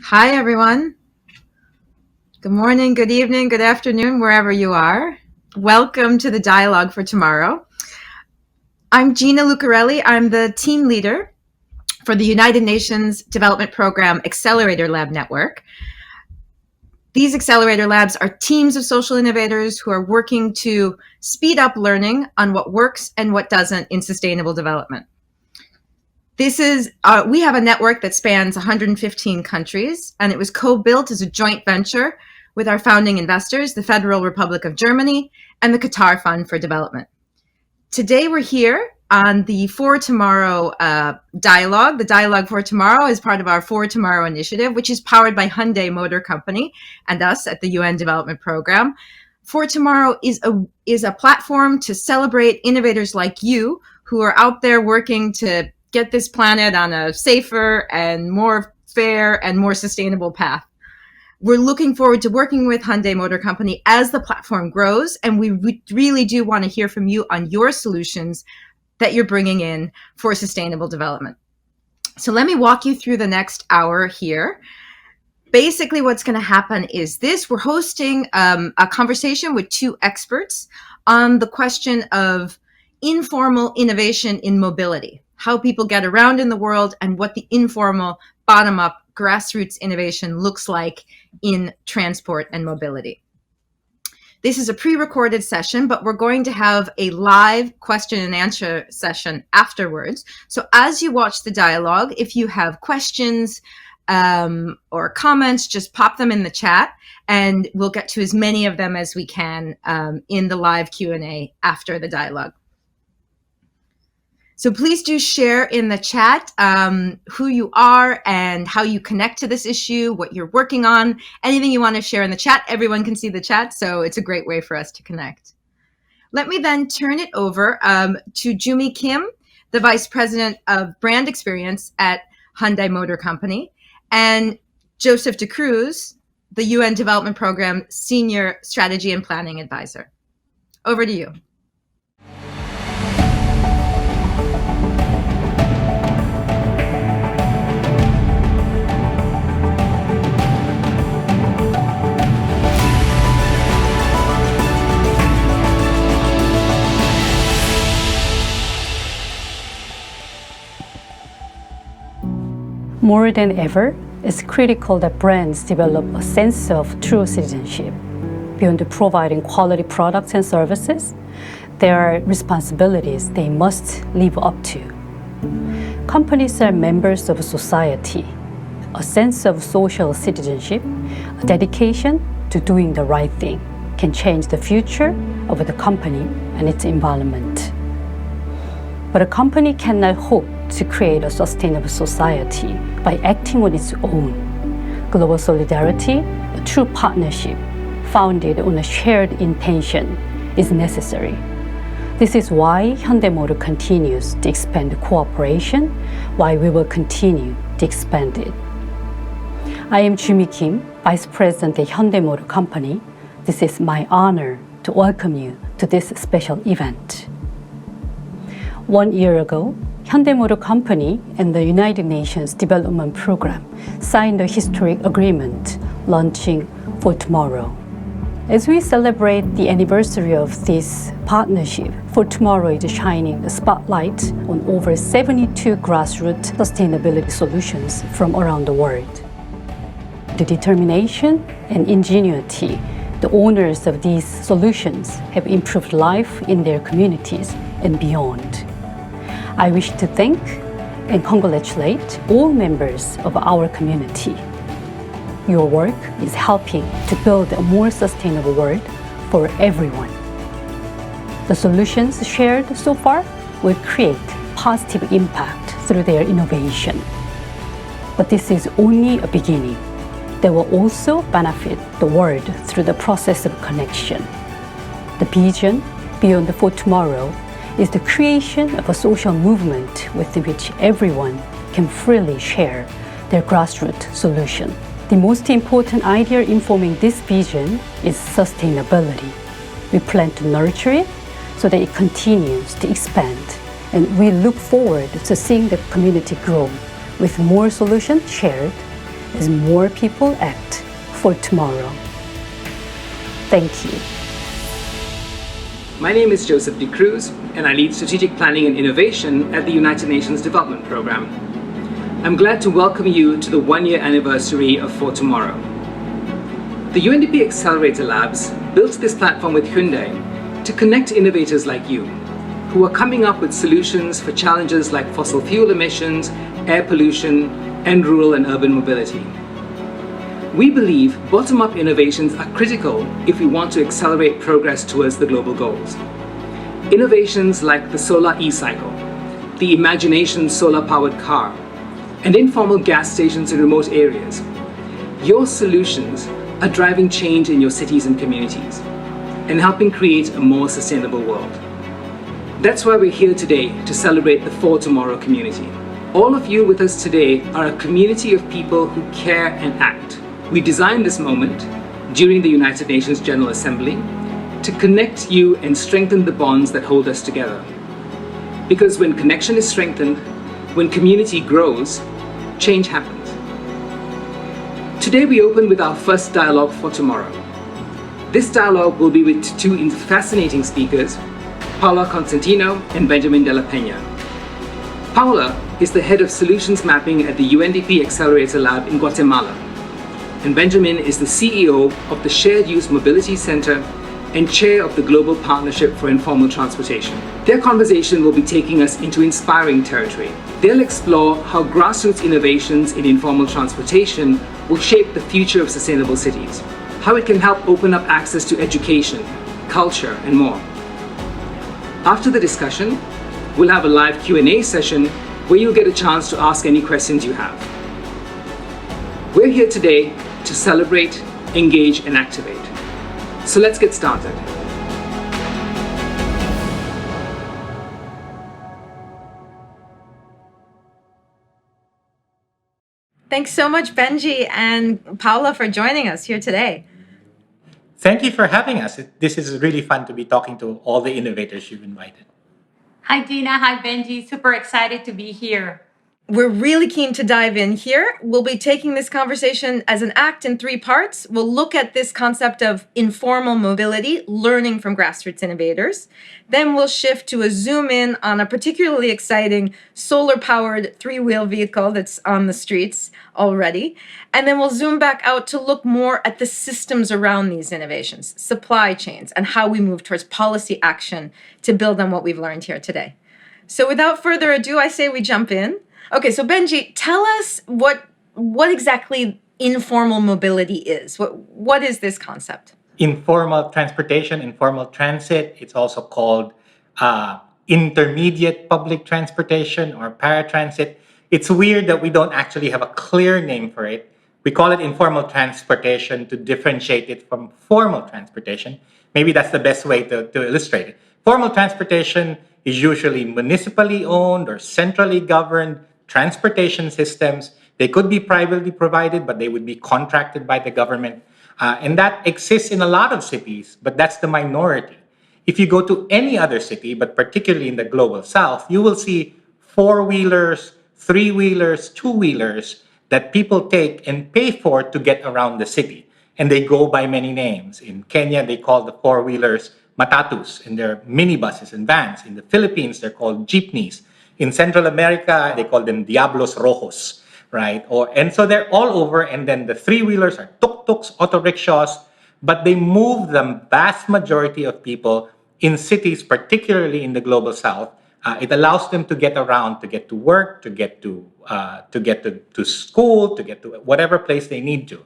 Hi, everyone. Good morning, good evening, good afternoon, wherever you are. Welcome to the Dialogue for Tomorrow. I'm Gina Lucarelli. I'm the team leader for the United Nations Development Program Accelerator Lab Network. These Accelerator Labs are teams of social innovators who are working to speed up learning on what works and what doesn't in sustainable development. We have a network that spans 115 countries, and it was co-built as a joint venture with our founding investors, the Federal Republic of Germany and the Qatar Fund for Development. Today we're here on the For Tomorrow dialogue. The Dialogue for Tomorrow is part of our For Tomorrow initiative, which is powered by Hyundai Motor Company and us at the UN Development Program. For Tomorrow is a platform to celebrate innovators like you who are out there working to get this planet on a safer and more fair and more sustainable path. We're looking forward to working with Hyundai Motor Company as the platform grows, and we really do want to hear from you on your solutions that you're bringing in for sustainable development. So let me walk you through the next hour here. Basically, what's going to happen is this. We're hosting a conversation with two experts on the question of informal innovation in mobility, how people get around in the world, and what the informal, bottom-up, grassroots innovation looks like in transport and mobility. This is a pre-recorded session, but we're going to have a live question and answer session afterwards. So as you watch the dialogue, if you have questions or comments, just pop them in the chat, and we'll get to as many of them as we can in the live Q&A after the dialogue. So please do share in the chat who you are and how you connect to this issue, what you're working on, anything you want to share in the chat. Everyone can see the chat, so it's a great way for us to connect. Let me then turn it over to Jumi Kim, the Vice President of Brand Experience at Hyundai Motor Company, and Joseph de Cruz, the UN Development Program Senior Strategy and Planning Advisor. Over to you. More than ever, it's critical that brands develop a sense of true citizenship. Beyond providing quality products and services, there are responsibilities they must live up to. Companies are members of society. A sense of social citizenship, a dedication to doing the right thing, can change the future of the company and its environment. But a company cannot hope to create a sustainable society by acting on its own. Global solidarity, a true partnership founded on a shared intention, is necessary. This is why Hyundai Motor continues to expand cooperation, why we will continue to expand it. I am Jumi Kim, Vice President at Hyundai Motor Company. This is my honor to welcome you to this special event. 1 year ago, Hyundai Motor Company and the United Nations Development Program signed a historic agreement launching For Tomorrow. As we celebrate the anniversary of this partnership, For Tomorrow is shining the spotlight on over 72 grassroots sustainability solutions from around the world. The determination and ingenuity the owners of these solutions have improved life in their communities and beyond. I wish to thank and congratulate all members of our community. Your work is helping to build a more sustainable world for everyone. The solutions shared so far will create positive impact through their innovation. But this is only a beginning. They will also benefit the world through the process of connection. The vision beyond For Tomorrow is the creation of a social movement with which everyone can freely share their grassroots solution. The most important idea informing this vision is sustainability. We plan to nurture it so that it continues to expand, and we look forward to seeing the community grow with more solutions shared as more people act for tomorrow. Thank you. My name is Joseph De Cruz, and I lead Strategic Planning and Innovation at the United Nations Development Programme. I'm glad to welcome you to the one-year anniversary of For Tomorrow. The UNDP Accelerator Labs built this platform with Hyundai to connect innovators like you, who are coming up with solutions for challenges like fossil fuel emissions, air pollution, and rural and urban mobility. We believe bottom-up innovations are critical if we want to accelerate progress towards the global goals. Innovations like the solar e-cycle, the Imagination solar-powered car, and informal gas stations in remote areas. Your solutions are driving change in your cities and communities and helping create a more sustainable world. That's why we're here today to celebrate the For Tomorrow community. All of you with us today are a community of people who care and act. We designed this moment during the United Nations General Assembly to connect you and strengthen the bonds that hold us together. Because when connection is strengthened, when community grows, change happens. Today we open with our first dialogue for tomorrow. This dialogue will be with two fascinating speakers, Paola Constantino and Benjamin de la Peña. Paola is the head of solutions mapping at the UNDP Accelerator Lab in Guatemala, and Benjamin is the CEO of the Shared Use Mobility Center and chair of the Global Partnership for Informal Transportation. Their conversation will be taking us into inspiring territory. They'll explore how grassroots innovations in informal transportation will shape the future of sustainable cities, how it can help open up access to education, culture, and more. After the discussion, we'll have a live Q&A session where you'll get a chance to ask any questions you have. We're here today to celebrate, engage, and activate. So let's get started. Thanks so much, Benji and Paola, for joining us here today. Thank you for having us. This is really fun to be talking to all the innovators you've invited. Hi, Dina. Hi, Benji. Super excited to be here. We're really keen to dive in here. We'll be taking this conversation as an act in 3 parts. We'll look at this concept of informal mobility, learning from grassroots innovators. Then we'll shift to a zoom in on a particularly exciting solar-powered 3-wheel vehicle that's on the streets already. And then we'll zoom back out to look more at the systems around these innovations, supply chains, and how we move towards policy action to build on what we've learned here today. So without further ado, I say we jump in. Okay, so Benji, tell us what exactly informal mobility is. What is this concept? Informal transportation, informal transit, it's also called intermediate public transportation or paratransit. It's weird that we don't actually have a clear name for it. We call it informal transportation to differentiate it from formal transportation. Maybe that's the best way to illustrate it. Formal transportation is usually municipally owned or centrally governed transportation systems. They could be privately provided, but they would be contracted by the government. And that exists in a lot of cities, but that's the minority. If you go to any other city, but particularly in the global south, you will see 4-wheelers, 3-wheelers, 2-wheelers that people take and pay for to get around the city. And they go by many names. In Kenya, they call the 4-wheelers matatus, and they're minibuses and vans. In the Philippines, they're called jeepneys. In Central America, they call them Diablos Rojos, right? And so they're all over, and then the 3-wheelers are tuk-tuks, auto rickshaws, but they move the vast majority of people in cities, particularly in the global south. It allows them to get around, to get to work, to get to school, to get to whatever place they need to.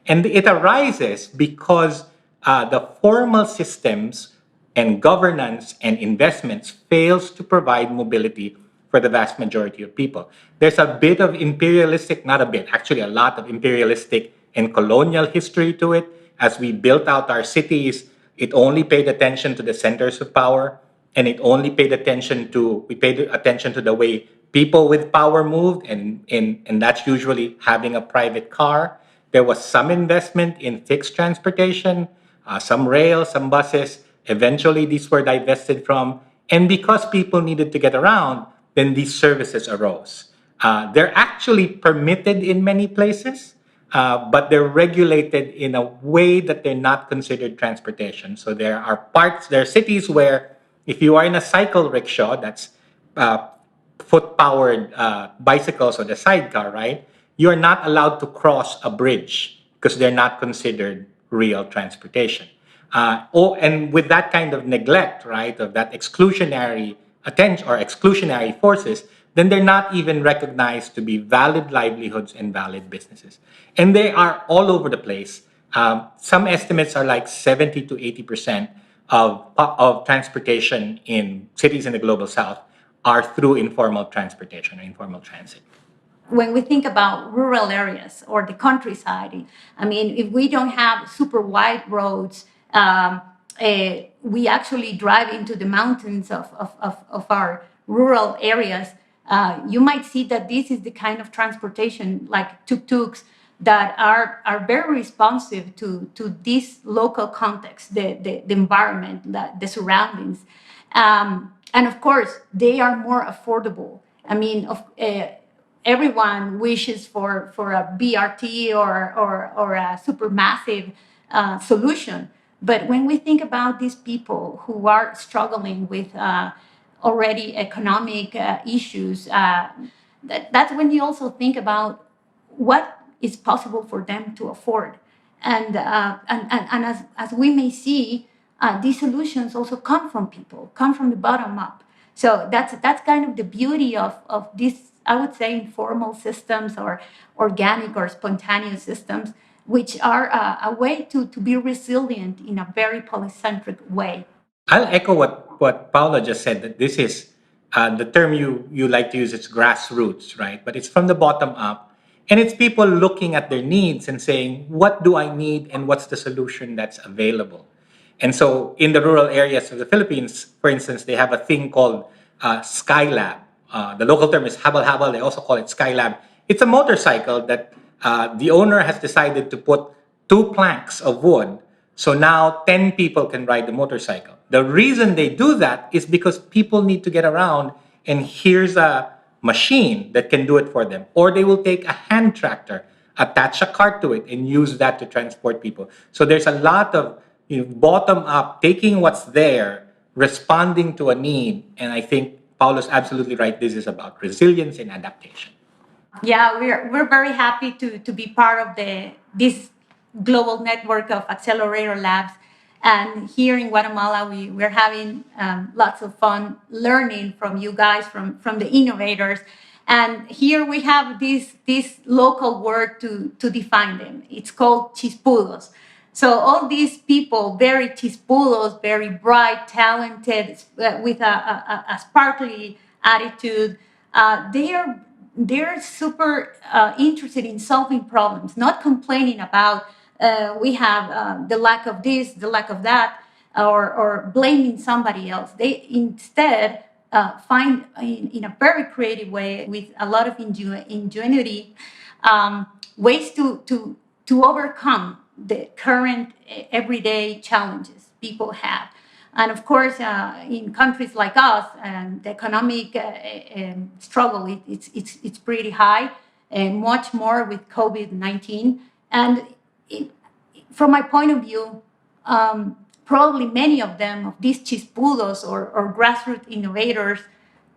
And it arises because the formal systems and governance and investments fails to provide mobility for the vast majority of people. There's a bit of imperialistic, not a bit, actually a lot of imperialistic and colonial history to it. As we built out our cities, it only paid attention to the centers of power, and it only paid attention to the way people with power moved, and that's usually having a private car. There was some investment in fixed transportation, some rail, some buses. Eventually, these were divested from, and because people needed to get around, then these services arose. They're actually permitted in many places, but they're regulated in a way that they're not considered transportation. So there are cities where if you are in a cycle rickshaw, that's foot-powered bicycles or the sidecar, right? You are not allowed to cross a bridge because they're not considered real transportation. And with that kind of neglect, right, of that exclusionary attention or exclusionary forces, then they're not even recognized to be valid livelihoods and valid businesses. And they are all over the place. Some estimates are like 70 to 80% of transportation in cities in the global south are through informal transportation or informal transit. When we think about rural areas or the countryside, I mean, if we don't have super wide roads, we actually drive into the mountains of our rural areas. You might see that this is the kind of transportation like tuk-tuks that are very responsive to this local context, the environment, the surroundings. And of course, they are more affordable. I mean, everyone wishes for a BRT or a supermassive solution. But when we think about these people who are struggling with already economic issues, that's when you also think about what is possible for them to afford. And as we may see, these solutions also come from people, come from the bottom up. So that's kind of the beauty of this, I would say, informal systems or organic or spontaneous systems, which are a way to be resilient in a very polycentric way. I'll echo what Paola just said, that this is the term you like to use, it's grassroots, right? But it's from the bottom up. And it's people looking at their needs and saying, what do I need and what's the solution that's available? And so in the rural areas of the Philippines, for instance, they have a thing called Skylab. The local term is habal-habal. They also call it Skylab. It's a motorcycle that the owner has decided to put 2 planks of wood. So now 10 people can ride the motorcycle. The reason they do that is because people need to get around, and here's a machine that can do it for them. Or they will take a hand tractor, attach a cart to it, and use that to transport people. So there's a lot of bottom up, taking what's there, responding to a need. And I think Paulo's absolutely right. This is about resilience and adaptation. Yeah, we're very happy to be part of this global network of accelerator labs. And here in Guatemala, we're having lots of fun learning from you guys, from the innovators. And here we have this local word to define them. It's called chispudos. So all these people, very chispudos, very bright, talented, with a sparkly attitude, they're super interested in solving problems, not complaining about we have the lack of this, the lack of that, or blaming somebody else. They instead find in a very creative way, with a lot of ingenuity, ways to overcome the current everyday challenges people have. And of course, in countries like us, the economic struggle, it's pretty high, and much more with COVID-19. And from my point of view, probably many of them, of these chispudos or grassroots innovators,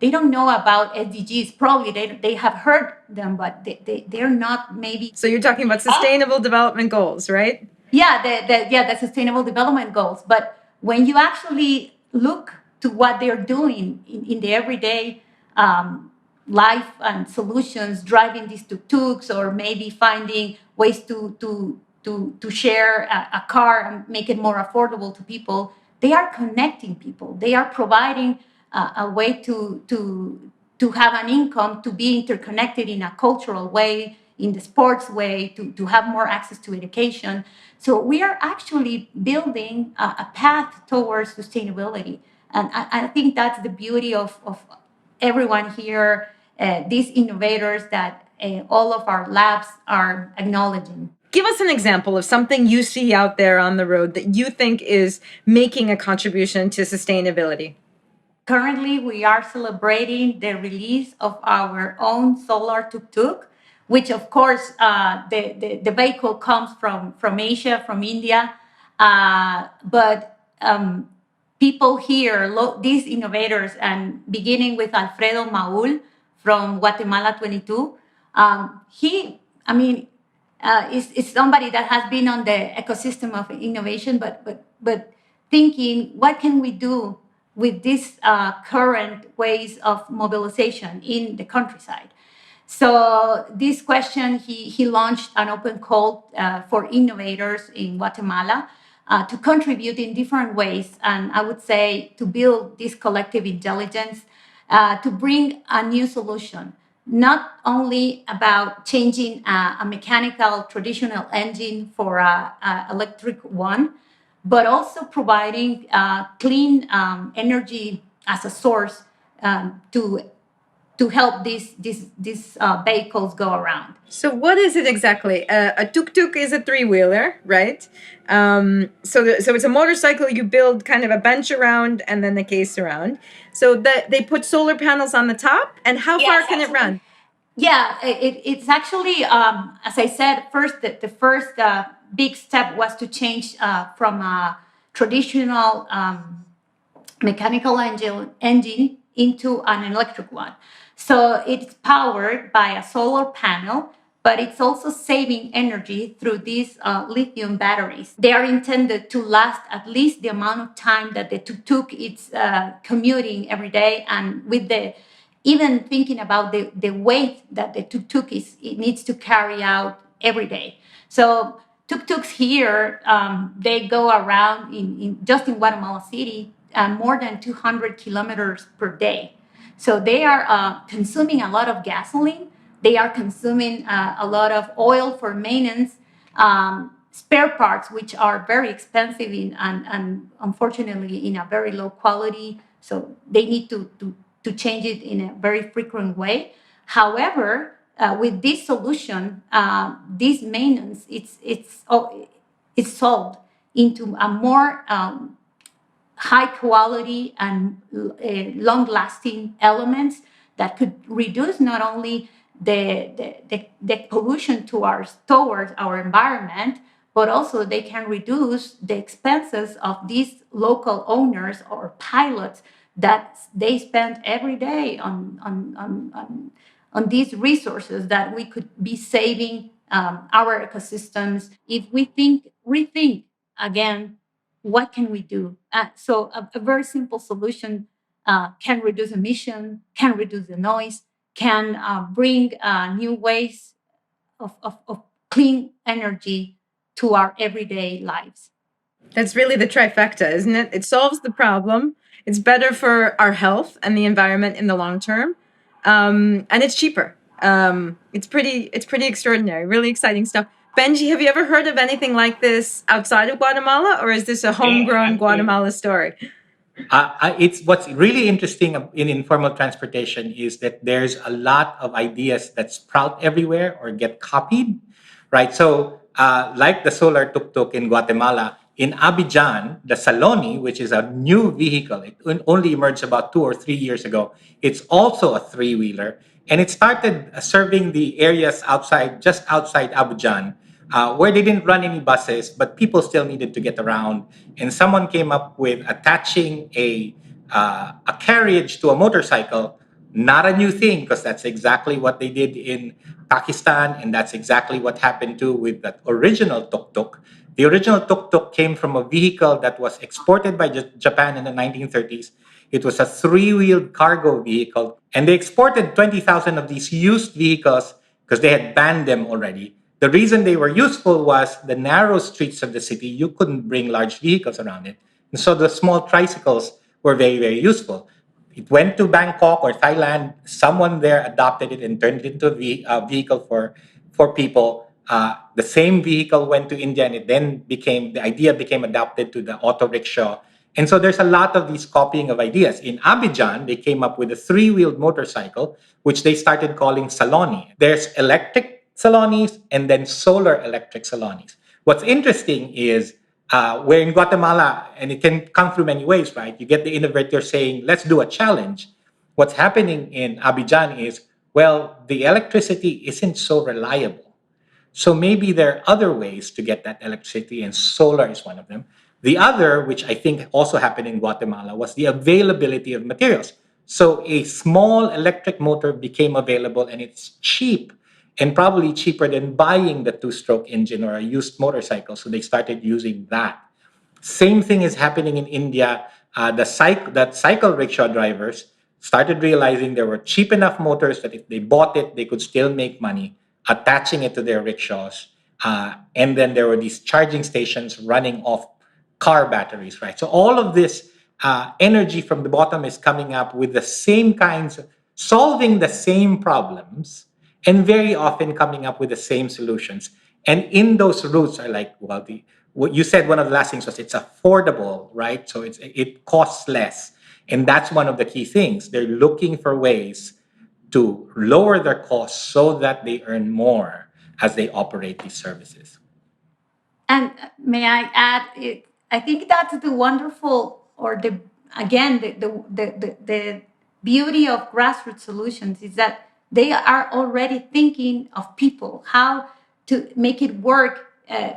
they don't know about SDGs. Probably they have heard them, but they're not maybe. So you're talking about sustainable development goals, right? Yeah, the sustainable development goals. But when you actually look to what they're doing in the everyday life and solutions, driving these tuk-tuks, or maybe finding ways to share a car and make it more affordable to people, they are connecting people. They are providing a way to have an income, to be interconnected in a cultural way, in the sports way, to have more access to education. So we are actually building a path towards sustainability. And I think that's the beauty of everyone here, these innovators that all of our labs are acknowledging. Give us an example of something you see out there on the road that you think is making a contribution to sustainability. Currently, we are celebrating the release of our own solar tuk-tuk, which of course the vehicle comes from Asia, from India, but people here, these innovators, and beginning with Alfredo Maul from Guatemala 22, is somebody that has been on the ecosystem of innovation, but thinking, what can we do with these current ways of mobilization in the countryside? So this question, he launched an open call for innovators in Guatemala to contribute in different ways, and I would say to build this collective intelligence to bring a new solution, not only about changing a mechanical traditional engine for an electric one, but also providing clean energy as a source to help these vehicles go around. So what is it exactly? A tuk-tuk is a three-wheeler, right? So it's a motorcycle you build kind of a bench around and then the case around. So they put solar panels on the top, and how far can it run? Yeah, it's actually, as I said, the first big step was to change from a traditional mechanical engine into an electric one. So it's powered by a solar panel, but it's also saving energy through these lithium batteries. They are intended to last at least the amount of time that the tuk-tuk is commuting every day, and with even thinking about the weight that the tuk-tuk it needs to carry out every day. So tuk-tuks here, they go around just in Guatemala City more than 200 kilometers per day. So they are consuming a lot of gasoline. They are consuming a lot of oil for maintenance, spare parts, which are very expensive and unfortunately in a very low quality. So they need to change it in a very frequent way. However, with this solution, this maintenance, it's solved into a more high quality and long-lasting elements that could reduce not only the pollution towards our environment, but also they can reduce the expenses of these local owners or pilots that they spend every day on these resources that we could be saving our ecosystems if we rethink again. What can we do? So a very simple solution can reduce emission, can reduce the noise, can bring new ways of clean energy to our everyday lives. That's really the trifecta, isn't it? It solves the problem. It's better for our health and the environment in the long term, and it's cheaper. It's pretty extraordinary. Really exciting stuff. Benji, have you ever heard of anything like this outside of Guatemala, or is this a homegrown Guatemala story? It's what's really interesting in informal transportation is that there's a lot of ideas that sprout everywhere or get copied, right? So, like the solar tuk-tuk in Guatemala, in Abidjan, the Saloni, which is a new vehicle, it only emerged about 2 or 3 years ago. It's also a three-wheeler, and it started serving the areas just outside Abidjan, where they didn't run any buses, but people still needed to get around. And someone came up with attaching a carriage to a motorcycle. Not a new thing, because that's exactly what they did in Pakistan, and that's exactly what happened too with that original tuk-tuk. The original tuk-tuk came from a vehicle that was exported by Japan in the 1930s. It was a three-wheeled cargo vehicle, and they exported 20,000 of these used vehicles because they had banned them already. The reason they were useful was the narrow streets of the city, you couldn't bring large vehicles around it. And so the small tricycles were very, very useful. It went to Bangkok or Thailand. Someone there adopted it and turned it into a vehicle for people. The same vehicle went to India, and the idea became adopted to the auto rickshaw. And so there's a lot of these copying of ideas. In Abidjan, they came up with a three-wheeled motorcycle, which they started calling Saloni. There's electric Salonis and then solar electric Salonis. What's interesting is we're in Guatemala, and it can come through many ways, right? You get the innovator saying, let's do a challenge. What's happening in Abidjan is well, the electricity isn't so reliable. So maybe there are other ways to get that electricity, and solar is one of them. The other, which I think also happened in Guatemala, was the availability of materials. So a small electric motor became available, and it's cheap, and probably cheaper than buying the two-stroke engine or a used motorcycle. So they started using that. Same thing is happening in India. The cycle rickshaw drivers started realizing there were cheap enough motors that if they bought it, they could still make money, attaching it to their rickshaws. And then there were these charging stations running off car batteries, right? So all of this energy from the bottom is coming up with the same kinds of solving the same problems, and very often coming up with the same solutions. And in those routes are like, well, what you said, one of the last things was it's affordable, right? So it costs less. And that's one of the key things. They're looking for ways to lower their costs so that they earn more as they operate these services. And may I add, I think that's the wonderful, or the again, the beauty of grassroots solutions is that they are already thinking of people, how to make it work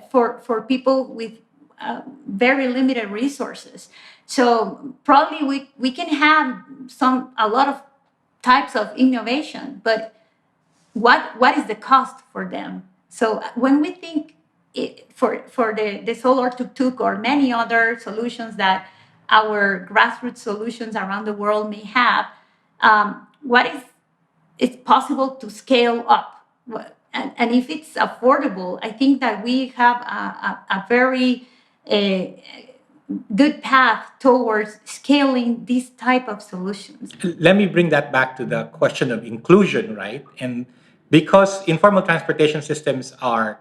for people with very limited resources. So probably we can have a lot of types of innovation, but what is the cost for them? So when we think for the solar tuk-tuk or many other solutions that our grassroots solutions around the world may have, what is it's possible to scale up? And if it's affordable, I think that we have a very good path towards scaling these type of solutions. Let me bring that back to the question of inclusion, right? And because informal transportation systems are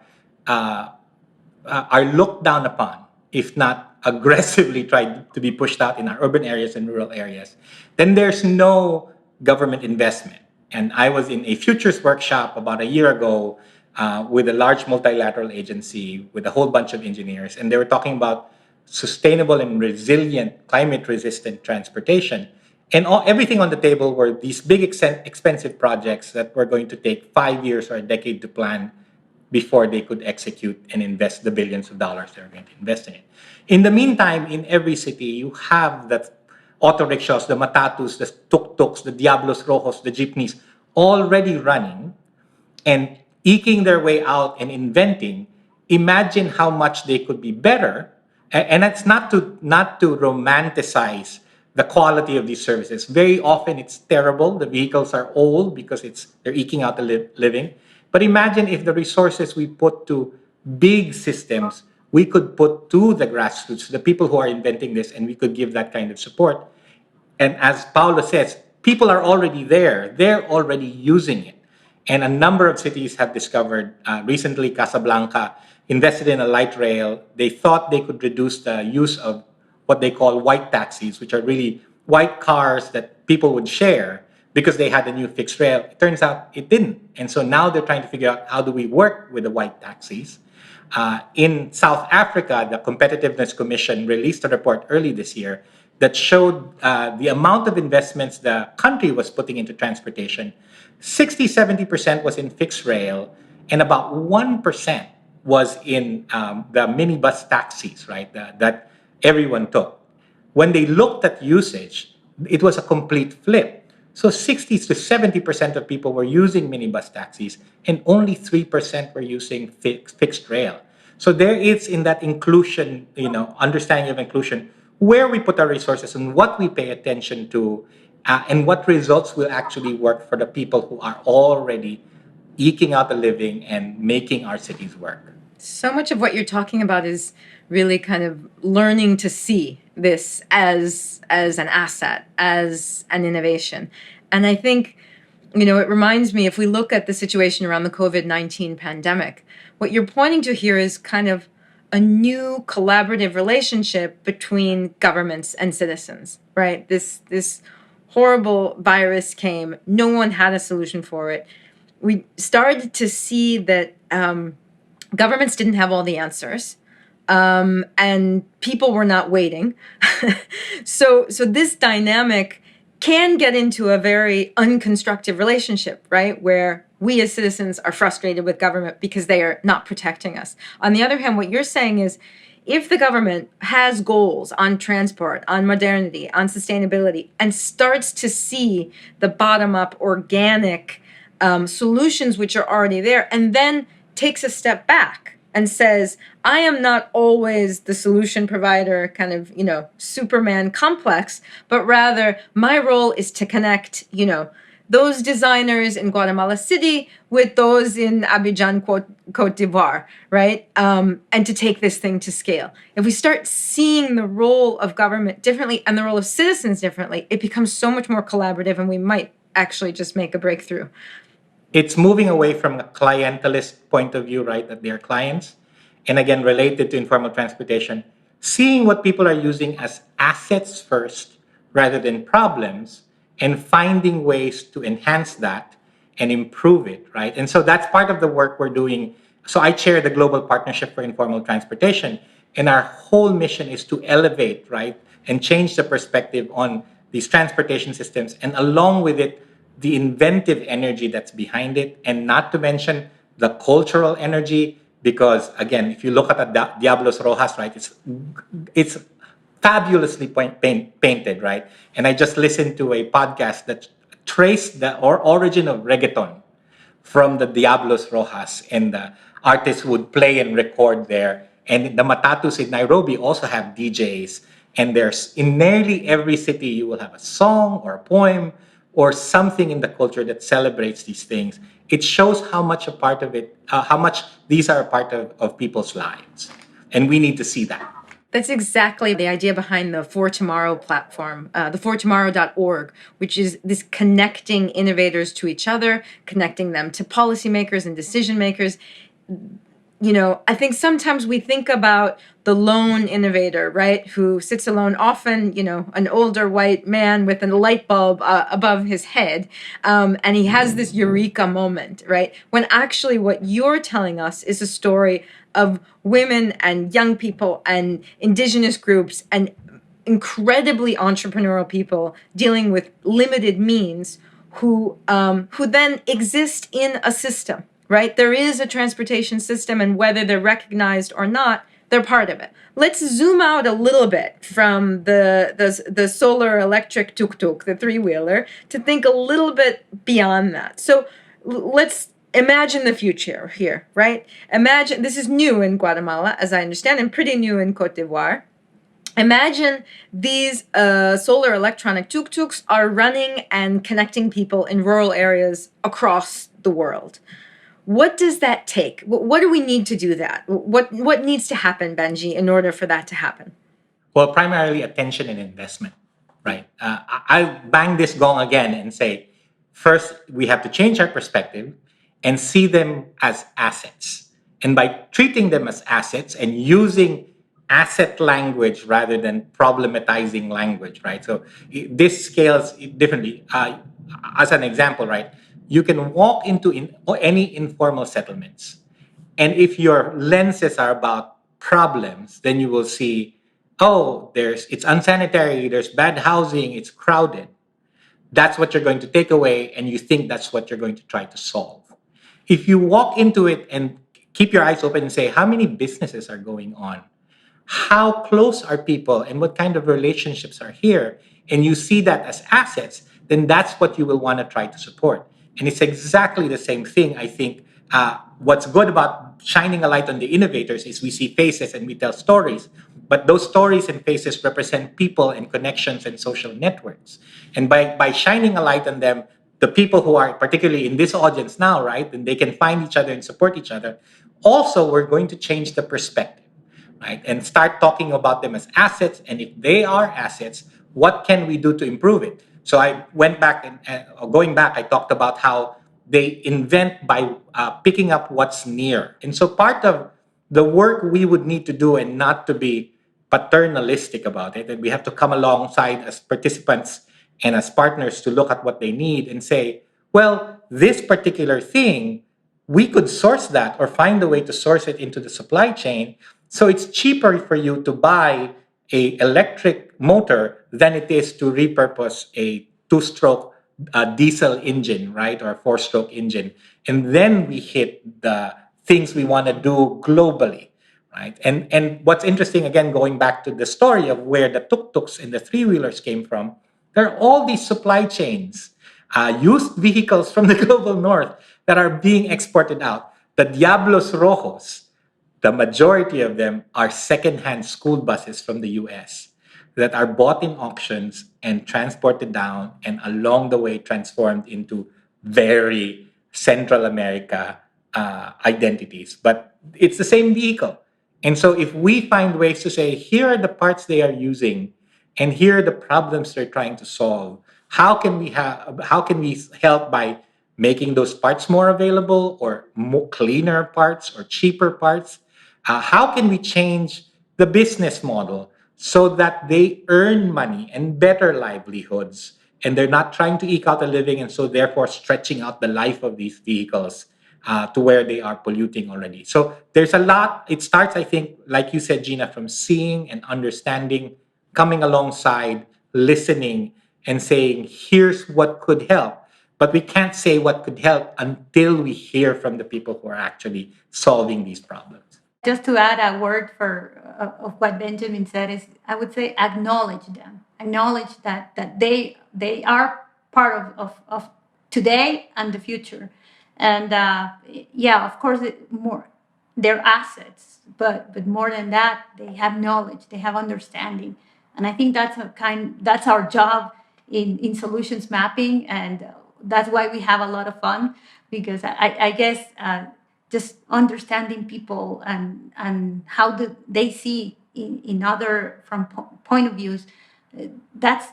looked down upon, if not aggressively tried to be pushed out in our urban areas and rural areas, then there's no government investment. And I was in a futures workshop about a year ago with a large multilateral agency with a whole bunch of engineers, and they were talking about sustainable and resilient, climate-resistant transportation. And everything on the table were these big, expensive projects that were going to take 5 years or a decade to plan before they could execute and invest the billions of dollars they're going to invest in it. In the meantime, in every city, you have the auto rickshaws, the matatus, the tuk-tuks, the Diablos Rojos, the jeepneys, already running and eking their way out and inventing. Imagine how much they could be better. And that's not to romanticize the quality of these services. Very often it's terrible. The vehicles are old because they're eking out the living. But imagine if the resources we put to big systems, we could put to the grassroots, the people who are inventing this, and we could give that kind of support. And as Paola says, people are already there. They're already using it. And a number of cities have discovered, recently Casablanca invested in a light rail. They thought they could reduce the use of what they call white taxis, which are really white cars that people would share because they had a new fixed rail. It turns out it didn't. And so now they're trying to figure out how do we work with the white taxis. In South Africa, the Competitiveness Commission released a report early this year that showed the amount of investments the country was putting into transportation. 60-70% was in fixed rail, and about 1% was in the minibus taxis, right, that everyone took. When they looked at usage, it was a complete flip. So 60-70% of people were using minibus taxis, and only 3% were using fixed rail. So there is in that inclusion, understanding of inclusion, where we put our resources and what we pay attention to, and what results will actually work for the people who are already eking out a living and making our cities work. So much of what you're talking about is really kind of learning to see this as an asset, as an innovation. And I think, it reminds me, if we look at the situation around the COVID-19 pandemic, what you're pointing to here is kind of a new collaborative relationship between governments and citizens, right? This horrible virus came. No one had a solution for it. We started to see that governments didn't have all the answers, and people were not waiting. So this dynamic can get into a very unconstructive relationship, right? Where we as citizens are frustrated with government because they are not protecting us. On the other hand, what you're saying is, if the government has goals on transport, on modernity, on sustainability, and starts to see the bottom-up organic solutions which are already there, and then takes a step back and says, I am not always the solution provider, kind of, Superman complex, but rather my role is to connect, those designers in Guatemala City with those in Abidjan, Cote d'Ivoire, right? And to take this thing to scale. If we start seeing the role of government differently and the role of citizens differently, it becomes so much more collaborative, and we might actually just make a breakthrough. It's moving away from a clientelist point of view, right? That they're clients. And again, related to informal transportation, seeing what people are using as assets first rather than problems, and finding ways to enhance that and improve it, right? And so that's part of the work we're doing. So I chair the Global Partnership for Informal Transportation, and our whole mission is to elevate, right, and change the perspective on these transportation systems, and along with it, the inventive energy that's behind it, and not to mention the cultural energy, because again, if you look at the Diablos Rojas, right, it's fabulously painted, right? And I just listened to a podcast that traced the origin of reggaeton from the Diablos Rojas, and the artists would play and record there. And the matatus in Nairobi also have DJs, and there's in nearly every city you will have a song or a poem or something in the culture that celebrates these things. It shows how much a part of it, how much these are a part of people's lives, and we need to see that. That's exactly the idea behind the For Tomorrow platform, the fortomorrow.org, which is this connecting innovators to each other, connecting them to policymakers and decision makers. I think sometimes we think about the lone innovator, right, who sits alone, often, an older white man with a light bulb above his head, and he has this eureka moment, right? When actually what you're telling us is a story of women and young people and indigenous groups and incredibly entrepreneurial people dealing with limited means who then exist in a system, right? There is a transportation system, and whether they're recognized or not, they're part of it. Let's zoom out a little bit from the solar electric tuk-tuk, the three-wheeler, to think a little bit beyond that. So let's imagine the future here, right? Imagine, this is new in Guatemala, as I understand, and pretty new in Cote d'Ivoire. Imagine these solar electronic tuk-tuks are running and connecting people in rural areas across the world. What does that take? What do we need to do that? What needs to happen, Benji, in order for that to happen? Well, primarily attention and investment, right? I bang this gong again and say, first, we have to change our perspective and see them as assets. And by treating them as assets and using asset language rather than problematizing language, right? So this scales differently. As an example, right? You can walk into any informal settlements, and if your lenses are about problems, then you will see, it's unsanitary, there's bad housing, it's crowded. That's what you're going to take away, and you think that's what you're going to try to solve. If you walk into it and keep your eyes open and say, how many businesses are going on? How close are people, and what kind of relationships are here? And you see that as assets, then that's what you will want to try to support. And it's exactly the same thing. I think what's good about shining a light on the innovators is we see faces and we tell stories, but those stories and faces represent people and connections and social networks. And by shining a light on them, the people who are particularly in this audience now, right, then they can find each other and support each other. Also, we're going to change the perspective, right, and start talking about them as assets. And if they are assets, what can we do to improve it? So I went back going back, I talked about how they invent by picking up what's near. And so part of the work we would need to do, and not to be paternalistic about it, and we have to come alongside as participants and as partners to look at what they need and say, well, this particular thing, we could source that or find a way to source it into the supply chain. So it's cheaper for you to buy a electric motor than it is to repurpose a two-stroke diesel engine, right, or four-stroke engine, and then we hit the things we want to do globally, right? And what's interesting, again, going back to the story of where the tuk-tuks and the three-wheelers came from, there are all these supply chains, used vehicles from the global north that are being exported out. The Diablos Rojos, the majority of them are secondhand school buses from the US that are bought in auctions and transported down and along the way transformed into very Central America identities. But it's the same vehicle. And so if we find ways to say, here are the parts they are using and here are the problems they're trying to solve, how can we help by making those parts more available or more cleaner parts or cheaper parts? How can we change the business model so that they earn money and better livelihoods and they're not trying to eke out a living and so therefore stretching out the life of these vehicles to where they are polluting already? So there's a lot. It starts, I think, like you said, Gina, from seeing and understanding, coming alongside, listening, and saying, here's what could help. But we can't say what could help until we hear from the people who are actually solving these problems. Just to add a word of what Benjamin said is, I would say, acknowledge them. Acknowledge that they are part of today and the future. And yeah, of course, they're assets, but more than that, they have knowledge, they have understanding, and I think that's our job in solutions mapping, and that's why we have a lot of fun, because I guess. Just understanding people and how they see in other from point of views, that's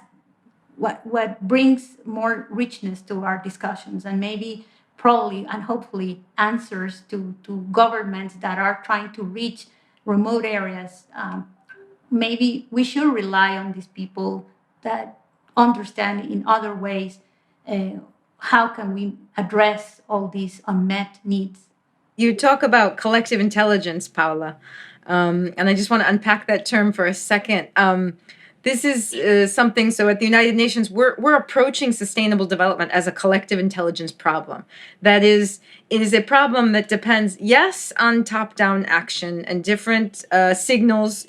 what brings more richness to our discussions, and maybe probably and hopefully answers to governments that are trying to reach remote areas. Maybe we should rely on these people that understand in other ways how can we address all these unmet needs. You talk about collective intelligence, Paola, and I just want to unpack that term for a second. This is something, so at the United Nations, we're approaching sustainable development as a collective intelligence problem. That is, it is a problem that depends, yes, on top-down action and different signals,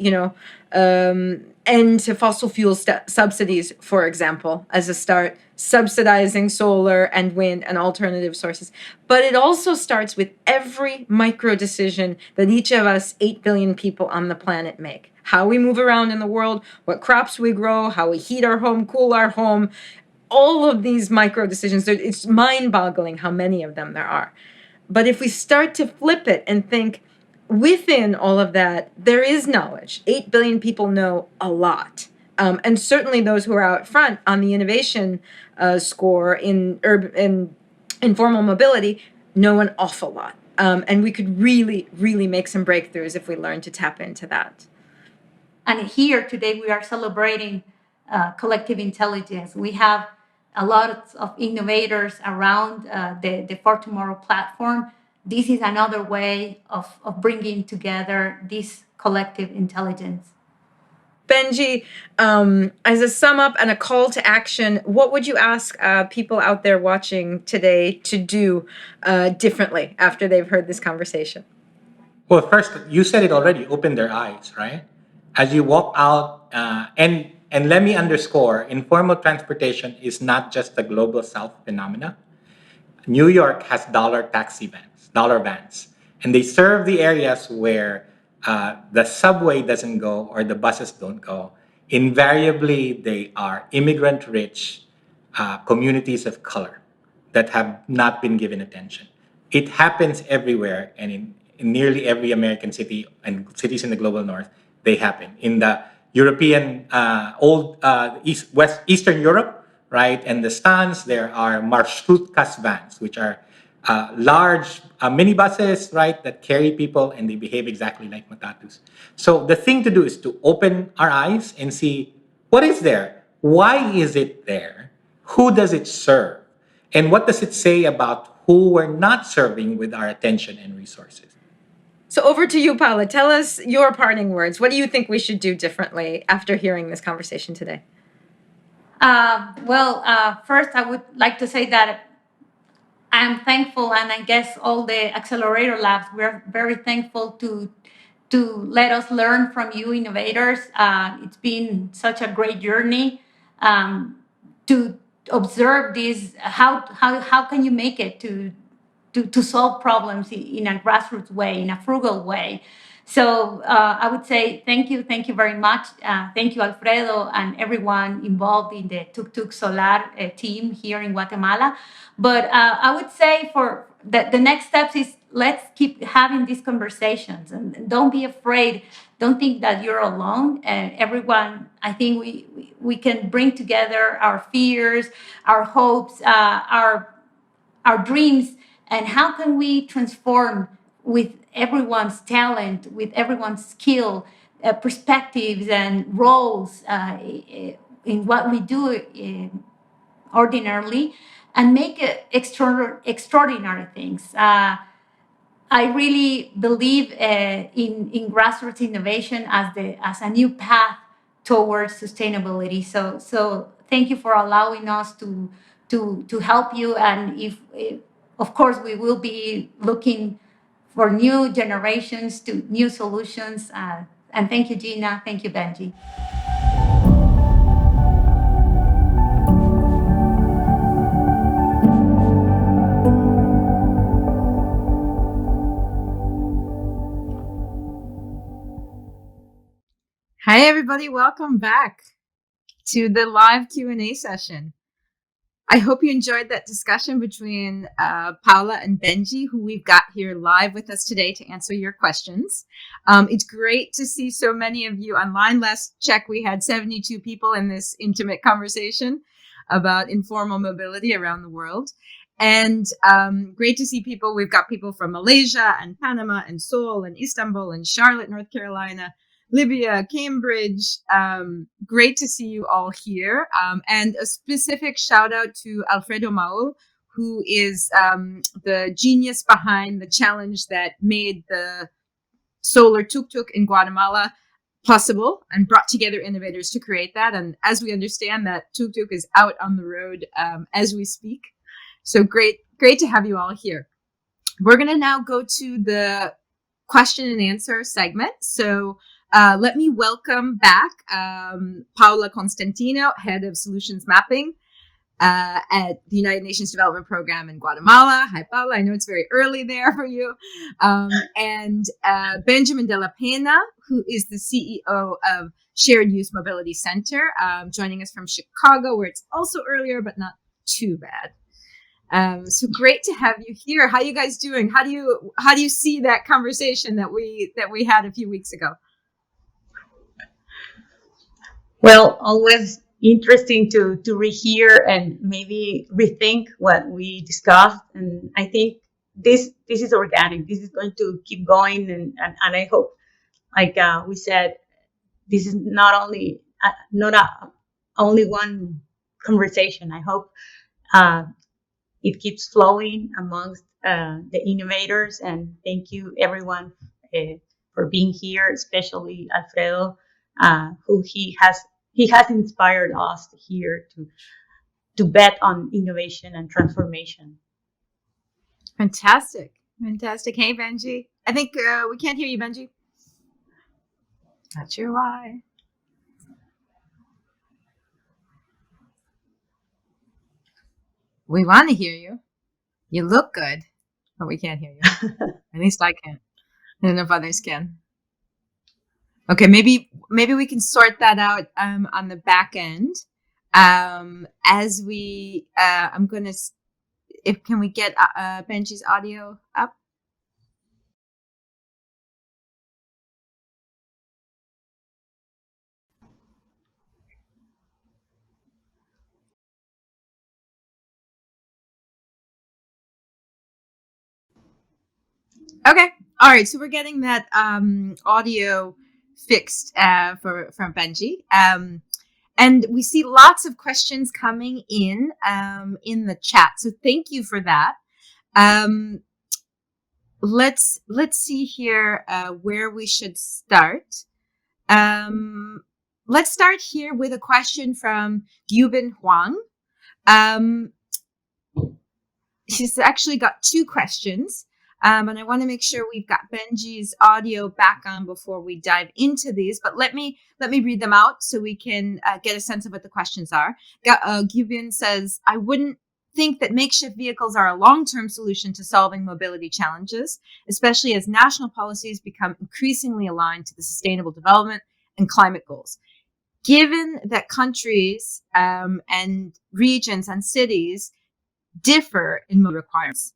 end to fossil fuel subsidies, for example, as a start, subsidizing solar and wind and alternative sources. But it also starts with every micro decision that each of us 8 billion people on the planet make. How we move around in the world, what crops we grow, how we heat our home, cool our home, all of these micro decisions, it's mind-boggling how many of them there are. But if we start to flip it and think, within all of that, there is knowledge. 8 billion people know a lot. And certainly those who are out front on the innovation score in informal mobility know an awful lot. And we could really, really make some breakthroughs if we learn to tap into that. And here today we are celebrating collective intelligence. We have a lot of innovators around the For Tomorrow platform. This is another way of bringing together this collective intelligence. Benji, as a sum up and a call to action, what would you ask people out there watching today to do differently after they've heard this conversation? Well, first, you said it already, open their eyes, right? As you walk out, and let me underscore, informal transportation is not just a global South phenomena. New York has dollar vans, and they serve the areas where the subway doesn't go or the buses don't go. Invariably, they are immigrant-rich communities of color that have not been given attention. It happens everywhere, and in nearly every American city and cities in the global north, they happen. In the European, Eastern Europe, right, and the Stans, there are marshrutka vans, which are large minibuses, right, that carry people and they behave exactly like matatus. So the thing to do is to open our eyes and see what is there, why is it there, who does it serve, and what does it say about who we're not serving with our attention and resources. So over to you, Paola. Tell us your parting words. What do you think we should do differently after hearing this conversation today? First, I would like to say that I'm thankful, and I guess all the accelerator labs, we're very thankful to let us learn from you innovators. It's been such a great journey to observe this. How can you make it to solve problems in a grassroots way, in a frugal way? So I would say thank you very much. Thank you, Alfredo, and everyone involved in the tuk-tuk solar team here in Guatemala. But I would say for the next steps is let's keep having these conversations, and don't be afraid. Don't think that you're alone. Everyone, I think we can bring together our fears, our hopes, our dreams, and how can we transform with everyone's talent, with everyone's skill, perspectives and roles in what we do ordinarily, and make it extraordinary things. I really believe in grassroots innovation as a new path towards sustainability. So thank you for allowing us to help you. And if of course we will be looking for new generations to new solutions. And thank you, Gina. Thank you, Benji. Hi, everybody. Welcome back to the live Q&A session. I hope you enjoyed that discussion between Paola and Benji, who we've got here live with us today to answer your questions. It's great to see so many of you online. Last check, we had 72 people in this intimate conversation about informal mobility around the world. And great to see people. We've got people from Malaysia and Panama and Seoul and Istanbul and Charlotte, North Carolina, Libya, Cambridge. Great to see you all here. And a specific shout out to Alfredo Maul, who is the genius behind the challenge that made the solar tuk-tuk in Guatemala possible and brought together innovators to create that. And as we understand, that tuk-tuk is out on the road as we speak. So great to have you all here. We're going to now go to the question and answer segment. So let me welcome back Paola Constantino, Head of Solutions Mapping at the United Nations Development Program in Guatemala. Hi, Paola. I know it's very early there for you. And Benjamin de la Pena, who is the CEO of Shared Use Mobility Center, joining us from Chicago, where it's also earlier, but not too bad. So great to have you here. How are you guys doing? How do you see that conversation that we had a few weeks ago? Well, always interesting to rehear and maybe rethink what we discussed. And I think this is organic. This is going to keep going, and I hope, like we said, this is not only one conversation. I hope it keeps flowing amongst the innovators. And thank you, everyone, for being here, especially Alfredo, who he has inspired us here to bet on innovation and transformation. Fantastic. Hey, Benji. I think we can't hear you, Benji. Not sure why. We want to hear you. You look good, but we can't hear you. At least I can't. I don't know if others can. Okay, maybe we can sort that out on the back end. As we, I'm gonna. Can we get Benji's audio up? Okay. All right. So we're getting that audio fixed from Benji. And we see lots of questions coming in the chat. So thank you for that. Let's see here where we should start. let's start here with a question from Yubin Huang. She's actually got two questions. And I want to make sure we've got Benji's audio back on before we dive into these. But let me read them out so we can get a sense of what the questions are. Gubin says, I wouldn't think that makeshift vehicles are a long-term solution to solving mobility challenges, especially as national policies become increasingly aligned to the sustainable development and climate goals. Given that countries and regions and cities differ in requirements,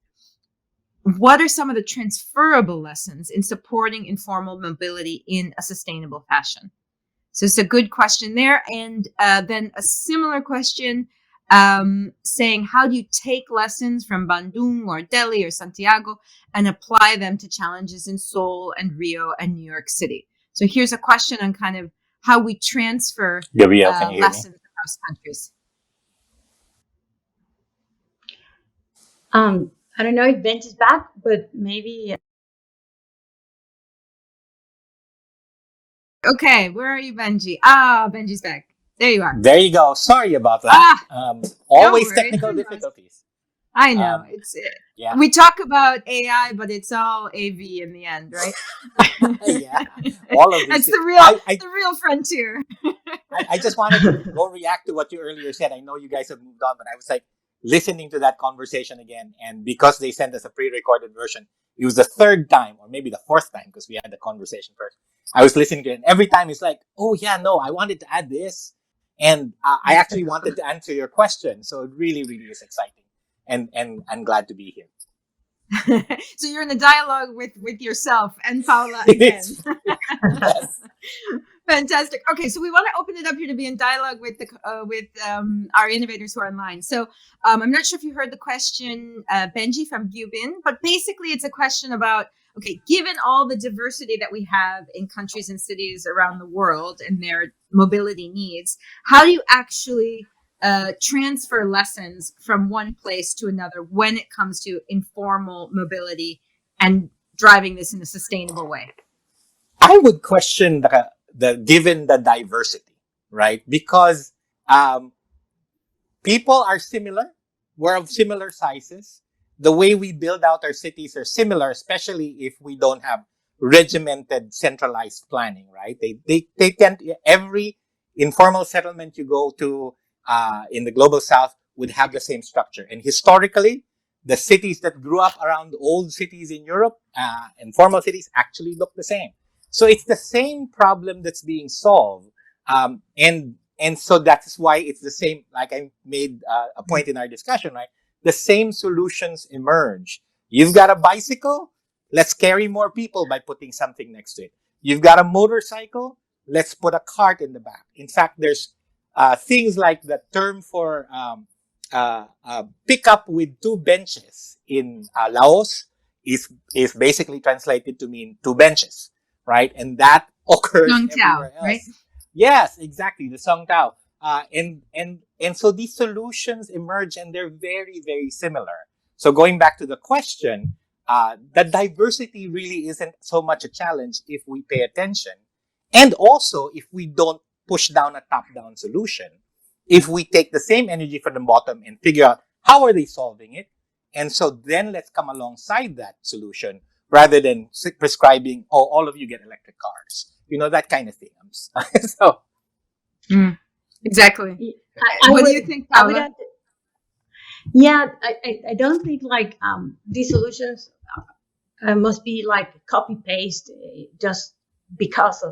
what are some of the transferable lessons in supporting informal mobility in a sustainable fashion? So it's a good question there. And then a similar question saying, how do you take lessons from Bandung or Delhi or Santiago and apply them to challenges in Seoul and Rio and New York City? So here's a question on kind of how we transfer Gabriel, can you hear lessons me? across countries. I don't know if Benj is back, but maybe. Okay, where are you, Benji? Ah, Benji's back. There you are. There you go. Sorry about that. Always technical difficulties. I know. Yeah. We talk about AI, but it's all AV in the end, right? Yeah. All of this. It's the real frontier. I just wanted to go react to what you earlier said. I know you guys have moved on, but I was like listening to that conversation again. And because they sent us a pre-recorded version, it was the third time or maybe the fourth time because we had the conversation first. I was listening to it. And every time it's like, oh yeah, no, I wanted to add this. And I actually wanted to answer your question. So it really, really is exciting. And I'm glad to be here. So you're in a dialogue with yourself and Paola again. Yes. Fantastic. Okay, so we want to open it up here to be in dialogue with our innovators who are online. So I'm not sure if you heard the question, Benji from Gubin, but basically it's a question about, okay, given all the diversity that we have in countries and cities around the world and their mobility needs, how do you actually transfer lessons from one place to another when it comes to informal mobility and driving this in a sustainable way? I would question the given the diversity, right? Because people are similar. We're of similar sizes. The way we build out our cities are similar, especially if we don't have regimented, centralized planning, right? They tend, every informal settlement you go to in the global south would have the same structure. And historically, the cities that grew up around old cities in Europe, informal cities, actually look the same. So it's the same problem that's being solved. And so that's why it's the same, like I made a point in our discussion, right? The same solutions emerge. You've got a bicycle, let's carry more people by putting something next to it. You've got a motorcycle, let's put a cart in the back. In fact, there's things like the term for pickup with two benches in Laos is basically translated to mean two benches, right? And that occurs everywhere else. Right? Yes, exactly, the Song Tao. And so these solutions emerge and they're very, very similar. So going back to the question, the diversity really isn't so much a challenge if we pay attention. And also if we don't push down a top-down solution, if we take the same energy from the bottom and figure out how are they solving it. And so then let's come alongside that solution rather than prescribing, oh, all of you get electric cars. You know, that kind of thing. So. Exactly. What do you think, Paola? I don't think like these solutions must be like copy paste just because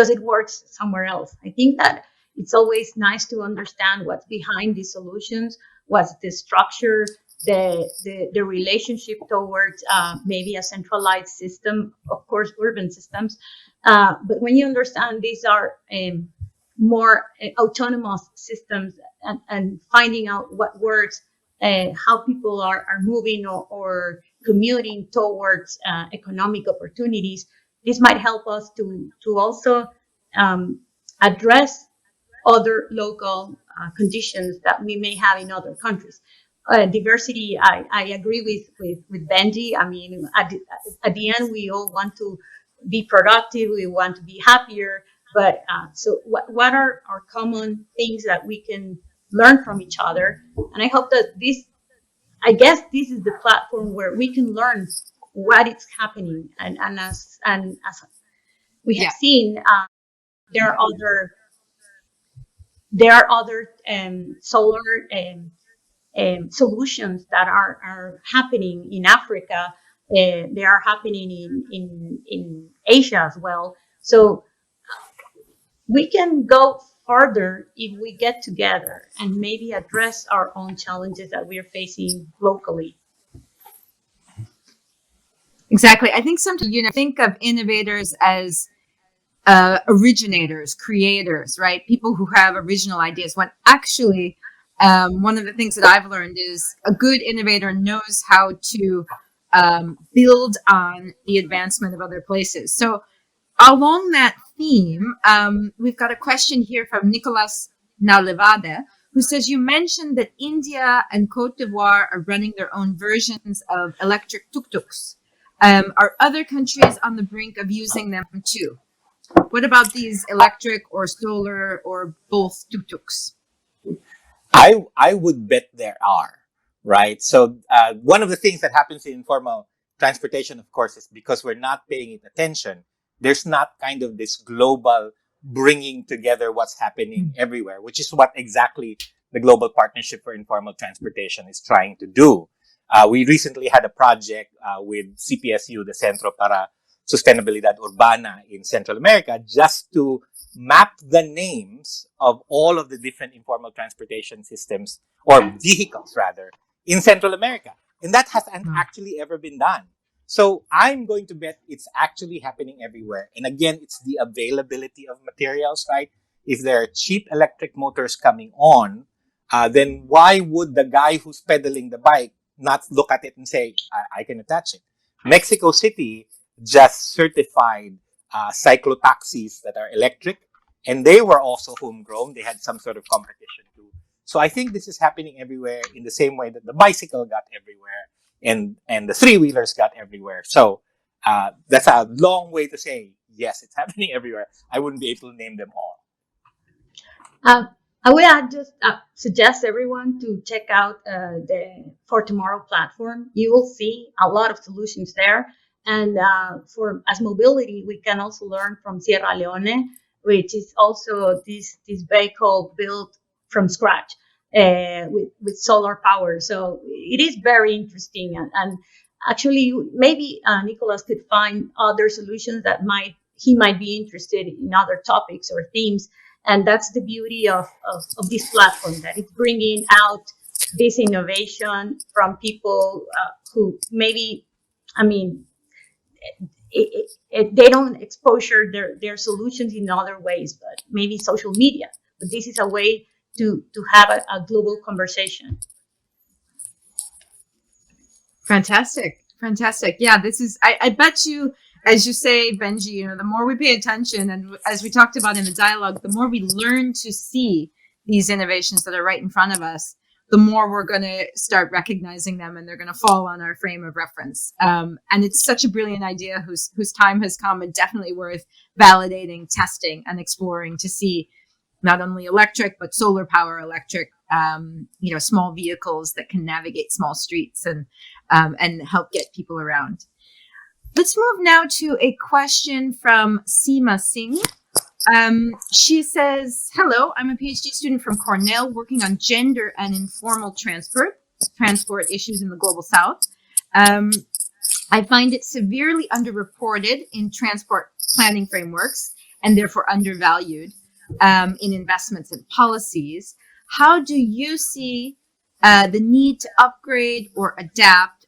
it works somewhere else. I think that it's always nice to understand what's behind these solutions, what's the structure, the relationship towards maybe a centralized system, of course, urban systems. But when you understand these are more autonomous systems and finding out what works, how people are moving or commuting towards economic opportunities, this might help us to also address other local conditions that we may have in other countries. Diversity, I agree with Benji. I mean, at the end, we all want to be productive. We want to be happier. But so what are our common things that we can learn from each other? And I hope that I guess this is the platform where we can learn what is happening. And as we have seen, there are other solar solutions that are happening in Africa. They are happening in Asia as well. So we can go further if we get together and maybe address our own challenges that we are facing locally. Exactly. I think sometimes, think of innovators as originators, creators, right? People who have original ideas. When actually, one of the things that I've learned is a good innovator knows how to build on the advancement of other places. So along that theme, we've got a question here from Nicolas Nalevade, who says, you mentioned that India and Cote d'Ivoire are running their own versions of electric tuk-tuks. Are other countries on the brink of using them too? What about these electric or solar or both tuk-tuks? I would bet there are, right? So one of the things that happens in informal transportation, of course, is because we're not paying it attention. There's not kind of this global bringing together what's happening everywhere, which is what exactly the Global Partnership for Informal Transportation is trying to do. We recently had a project with CPSU, the Centro para Sustentabilidad Urbana in Central America, just to map the names of all of the different informal transportation systems, or vehicles rather, in Central America. And that hasn't actually ever been done. So I'm going to bet it's actually happening everywhere. And again, it's the availability of materials, right? If there are cheap electric motors coming on, then why would the guy who's pedaling the bike not look at it and say, I can attach it? Mexico City just certified cyclotaxis that are electric, and they were also homegrown. They had some sort of competition too. So I think this is happening everywhere in the same way that the bicycle got everywhere and the three-wheelers got everywhere. So that's a long way to say, yes, it's happening everywhere. I wouldn't be able to name them all. I would just suggest everyone to check out the For Tomorrow platform. You will see a lot of solutions there. And as mobility, we can also learn from Sierra Leone, which is also this vehicle built from scratch with solar power. So it is very interesting. And actually, maybe Nicolas could find other solutions that he might be interested in other topics or themes. And that's the beauty of this platform, that it's bringing out this innovation from people who maybe, they don't exposure their solutions in other ways, but maybe social media. But this is a way to have a global conversation. Fantastic. Yeah, this is, I bet you, as you say, Benji, the more we pay attention, and as we talked about in the dialogue, the more we learn to see these innovations that are right in front of us, the more we're going to start recognizing them, and they're going to fall on our frame of reference. And it's such a brilliant idea whose time has come, and definitely worth validating, testing, and exploring to see not only electric, but solar power electric, small vehicles that can navigate small streets and help get people around. Let's move now to a question from Seema Singh. She says, hello, I'm a PhD student from Cornell working on gender and informal transport issues in the Global South. I find it severely underreported in transport planning frameworks and therefore undervalued in investments and policies. How do you see the need to upgrade or adapt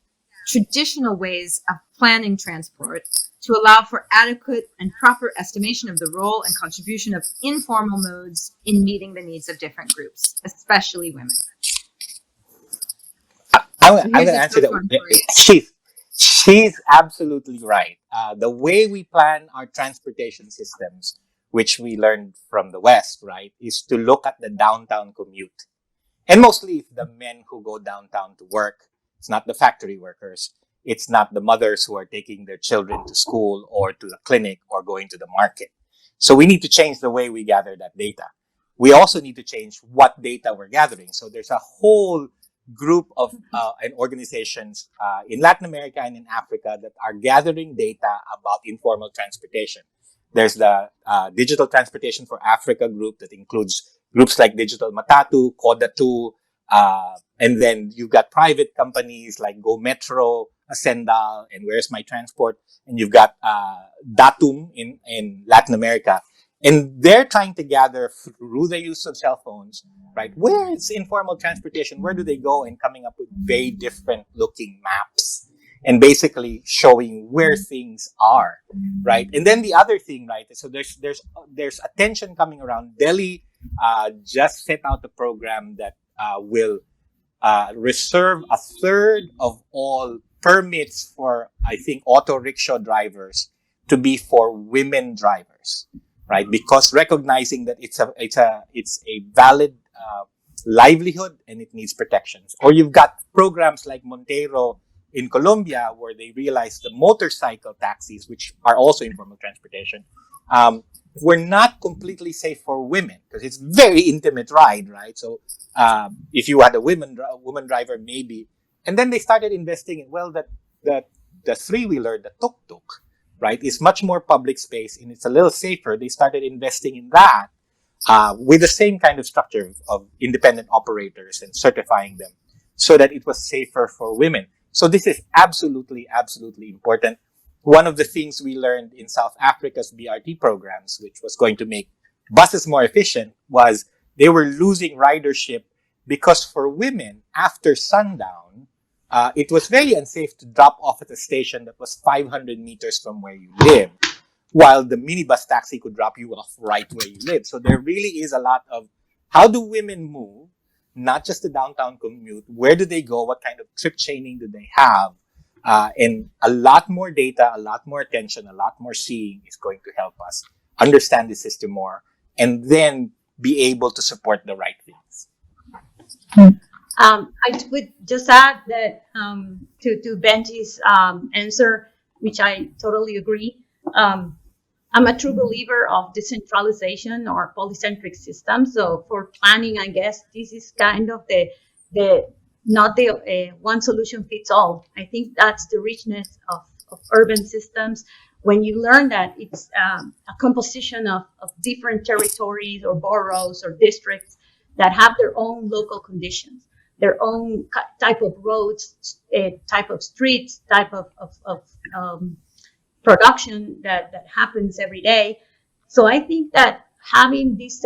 traditional ways of planning transport to allow for adequate and proper estimation of the role and contribution of informal modes in meeting the needs of different groups, especially women? I'm going to answer that. She's absolutely right. The way we plan our transportation systems, which we learned from the West, right, is to look at the downtown commute. And mostly it's the men who go downtown to work. It's not the factory workers. It's not the mothers who are taking their children to school or to the clinic or going to the market. So we need to change the way we gather that data. We also need to change what data we're gathering. So there's a whole group of and organizations in Latin America and in Africa that are gathering data about informal transportation. There's the Digital Transportation for Africa group that includes groups like Digital Matatu, Kodatu, and then you've got private companies like Go Metro, Ascendal, and Where's My Transport, and you've got Datum in Latin America. And they're trying to gather through the use of cell phones, right? Where is informal transportation? Where do they go? And coming up with very different looking maps and basically showing where things are, right? And then the other thing, right? So there's attention coming around. Delhi just set out a program that will reserve a third of all permits for, I think, auto rickshaw drivers to be for women drivers. Right, because recognizing that it's a valid livelihood and it needs protections. Or you've got programs like Montero in Colombia where they realize the motorcycle taxis, which are also informal transportation, were not completely safe for women because it's very intimate ride, right? So if you had a woman driver, maybe, and then they started investing in the three-wheeler, the tuk-tuk. Right, is much more public space and it's a little safer. They started investing in that with the same kind of structure of independent operators and certifying them so that it was safer for women. So this is absolutely, absolutely important. One of the things we learned in South Africa's BRT programs, which was going to make buses more efficient, was they were losing ridership because for women, after sundown, it was very unsafe to drop off at a station that was 500 meters from where you live, while the minibus taxi could drop you off right where you live. So there really is a lot of how do women move, not just the downtown commute, where do they go, what kind of trip chaining do they have, and a lot more data, a lot more attention, a lot more seeing is going to help us understand the system more and then be able to support the right things. I would just add that to Benji's answer, which I totally agree. I'm a true believer of decentralization or polycentric systems. So for planning, I guess this is kind of the not the one solution fits all. I think that's the richness of urban systems. When you learn that it's a composition of different territories or boroughs or districts that have their own local conditions, their own type of roads, type of streets, type of production that happens every day. So I think that having these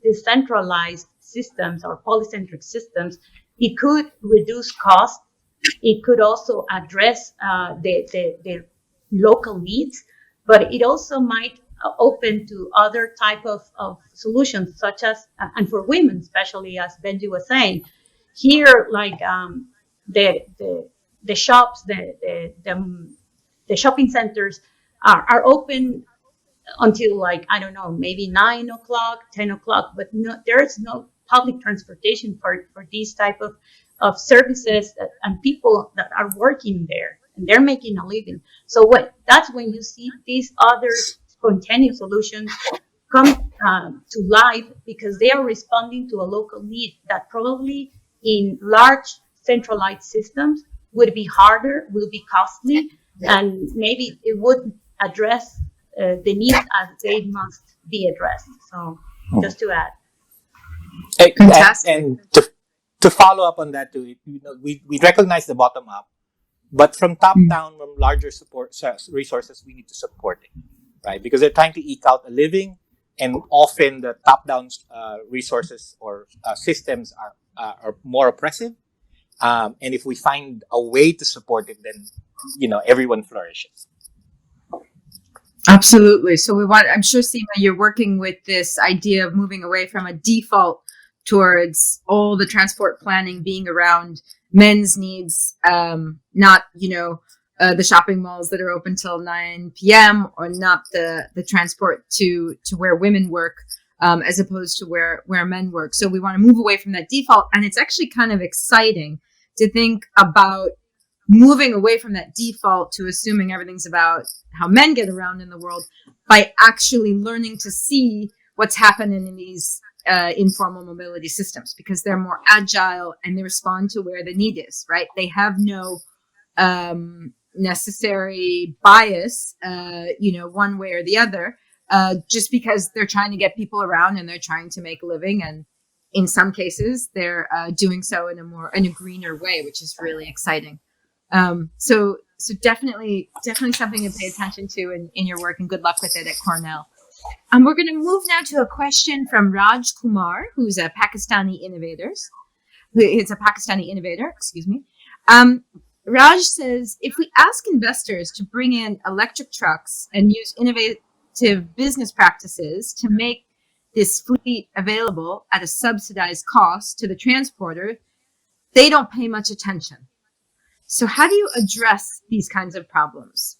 decentralized systems or polycentric systems, it could reduce costs. It could also address the local needs, but it also might open to other type of solutions, such as, and for women, especially as Benji was saying, here, like the shops, the shopping centers are open until, like, I don't know, maybe 9 o'clock, 10 o'clock, but there is no public transportation for these type of services and people that are working there and they're making a living. So that's when you see these other spontaneous solutions come to life, because they are responding to a local need that probably in large centralized systems would be harder, will be costly, and maybe it wouldn't address the needs as they must be addressed. So just to add. Fantastic. And to follow up on that too, we recognize the bottom up, but from top down, from larger support resources, we need to support it, right? Because they're trying to eke out a living, and often the top down resources or systems are more oppressive. And if we find a way to support it, then everyone flourishes. Absolutely. So I'm sure, Seema, you're working with this idea of moving away from a default towards all the transport planning being around men's needs, not, the shopping malls that are open till 9 p.m. or not the transport to where women work, as opposed to where men work. So we want to move away from that default. And it's actually kind of exciting to think about moving away from that default to assuming everything's about how men get around in the world by actually learning to see what's happening in these informal mobility systems, because they're more agile and they respond to where the need is, right? They have no necessary bias, one way or the other, just because they're trying to get people around and they're trying to make a living. And in some cases, they're doing so in a greener way, which is really exciting. So definitely something to pay attention to in your work, and good luck with it at Cornell. We're going to move now to a question from Raj Kumar, who's a Pakistani innovator. Excuse me. Raj says, if we ask investors to bring in electric trucks and use innovative business practices to make this fleet available at a subsidized cost to the transporter, they don't pay much attention. So how do you address these kinds of problems?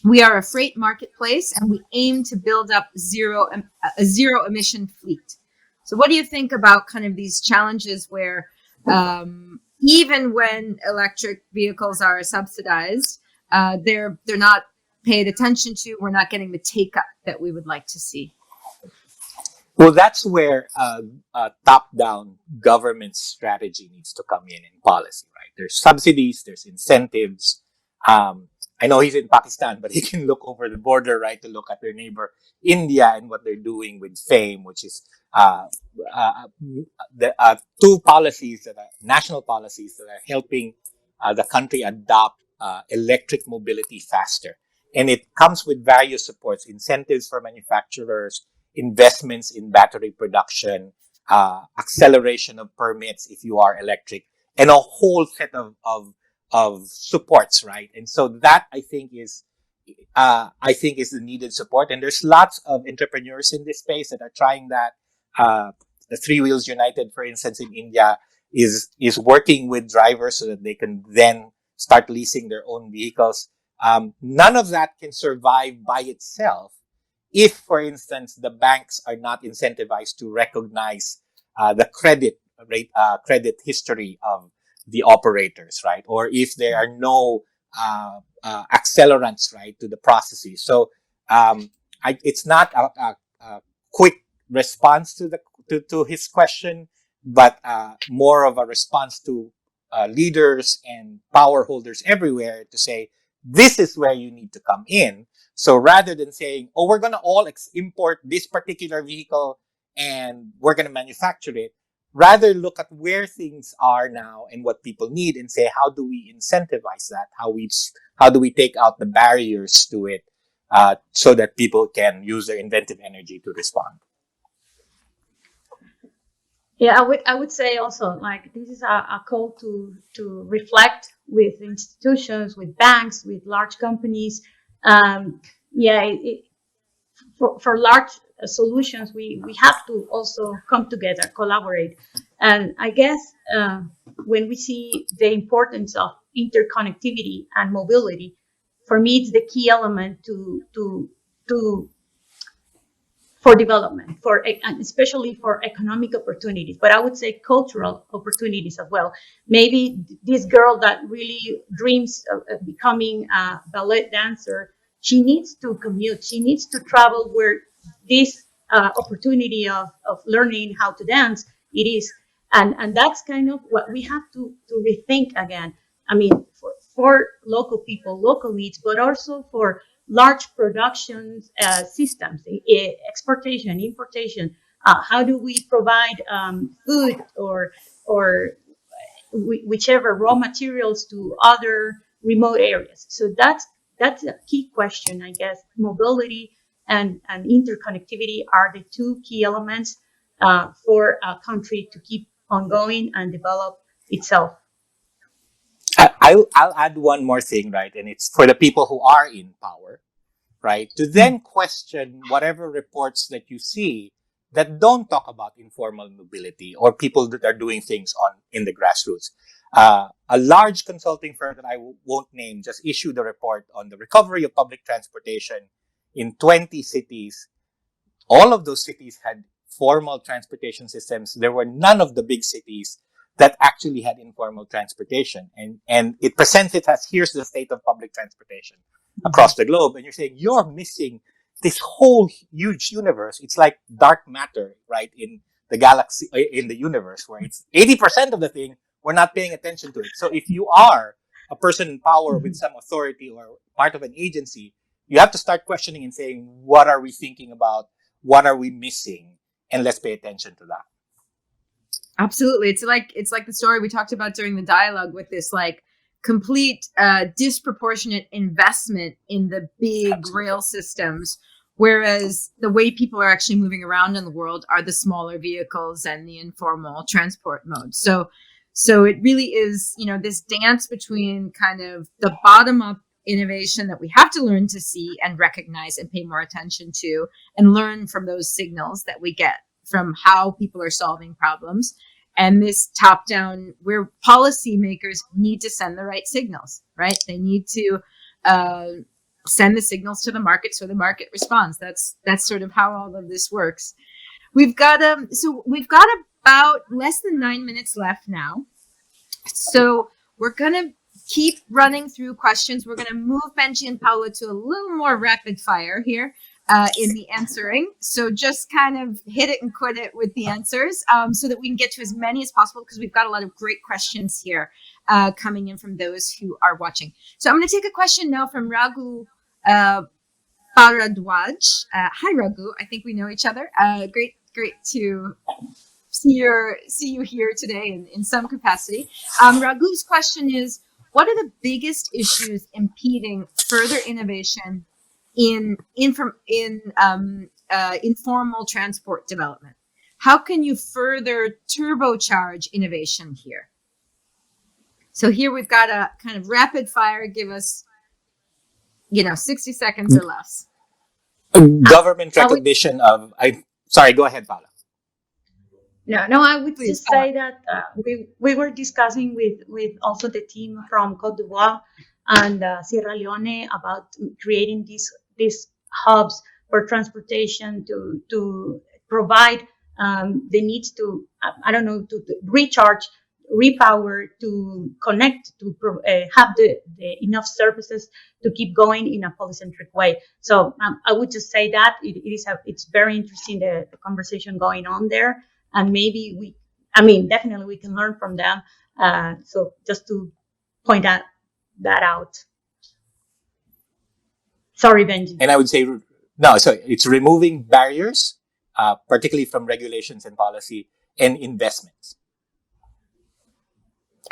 We are a freight marketplace and we aim to build up a zero emission fleet. So what do you think about kind of these challenges where even when electric vehicles are subsidized, they're not paid attention to, we're not getting the take up that we would like to see? Well, that's where top-down government strategy needs to come in policy, right? There's subsidies, there's incentives. I know he's in Pakistan, but he can look over the border, right, to look at their neighbor India and what they're doing with FAME, which is the two policies that are national policies that are helping the country adopt electric mobility faster. And it comes with various supports, incentives for manufacturers, investments in battery production, acceleration of permits if you are electric, and a whole set of supports, right? And so that I think is the needed support. And there's lots of entrepreneurs in this space that are trying that. The Three Wheels United, for instance, in India is working with drivers so that they can then start leasing their own vehicles. None of that can survive by itself if, for instance, the banks are not incentivized to recognize the credit history of the operators, right? Or if there are no accelerants, right, to the processes. So it's not a quick response to his question, but more of a response to leaders and power holders everywhere to say, this is where you need to come in. So rather than saying, oh, we're going to all import this particular vehicle and we're going to manufacture it, rather look at where things are now and what people need and say, how do we incentivize that? How do we take out the barriers to it so that people can use their inventive energy to respond? Yeah, I would say also, like, this is a call to reflect with institutions, with banks, with large companies. For large solutions, we have to also come together, collaborate. And I guess when we see the importance of interconnectivity and mobility, for me, it's the key element for development, and especially for economic opportunities, but I would say cultural opportunities as well. Maybe this girl that really dreams of becoming a ballet dancer, she needs to commute, she needs to travel where this opportunity of learning how to dance it is. And that's kind of what we have to rethink again. I mean, for local people, local needs, but also for large production systems, exportation, importation. How do we provide food or whichever raw materials to other remote areas? So that's a key question, I guess. Mobility and interconnectivity are the two key elements for a country to keep on going and develop itself. I'll add one more thing, right? And it's for the people who are in power, right? To then question whatever reports that you see that don't talk about informal mobility or people that are doing things in the grassroots. A large consulting firm that I won't name just issued a report on the recovery of public transportation in 20 cities. All of those cities had formal transportation systems. There were none of the big cities that actually had informal transportation. And it presents it as, here's the state of public transportation across the globe. And you're saying, you're missing this whole huge universe. It's like dark matter, right? In the galaxy, in the universe, where it's 80% of the thing, we're not paying attention to it. So if you are a person in power with some authority or part of an agency, you have to start questioning and saying, what are we thinking about? What are we missing? And let's pay attention to that. Absolutely. It's like the story we talked about during the dialogue with this like complete disproportionate investment in the big rail systems, whereas the way people are actually moving around in the world are the smaller vehicles and the informal transport modes. So it really is, this dance between kind of the bottom up innovation that we have to learn to see and recognize and pay more attention to and learn from those signals that we get from how people are solving problems, and this top down where policymakers need to send the right signals, right? They need to send the signals to the market so the market responds. That's sort of how all of this works. We've got about less than 9 minutes left now. So we're going to keep running through questions. We're going to move Benji and Paola to a little more rapid fire here in the answering. So just kind of hit it and quit it with the answers so that we can get to as many as possible, because we've got a lot of great questions here coming in from those who are watching. So I'm going to take a question now from Raghu Bharadwaj. Hi, Raghu. I think we know each other. Great to see you here today in some capacity. Raghu's question is, what are the biggest issues impeding further innovation in informal transport development? How can you further turbocharge innovation here? So here we've got a kind of rapid fire. Give us, 60 seconds or less. Government recognition of. Sorry, go ahead, Paola. No, I would just say that we were discussing with also the team from Côte d'Ivoire and Sierra Leone about creating these hubs for transportation to provide the needs to, to recharge, repower, to connect, to have the enough services to keep going in a polycentric way. So I would just say that it's very interesting, the conversation going on there. And maybe definitely we can learn from them. So just to point that out. Sorry, Benji. And I would say, no, so it's removing barriers, particularly from regulations and policy and investments.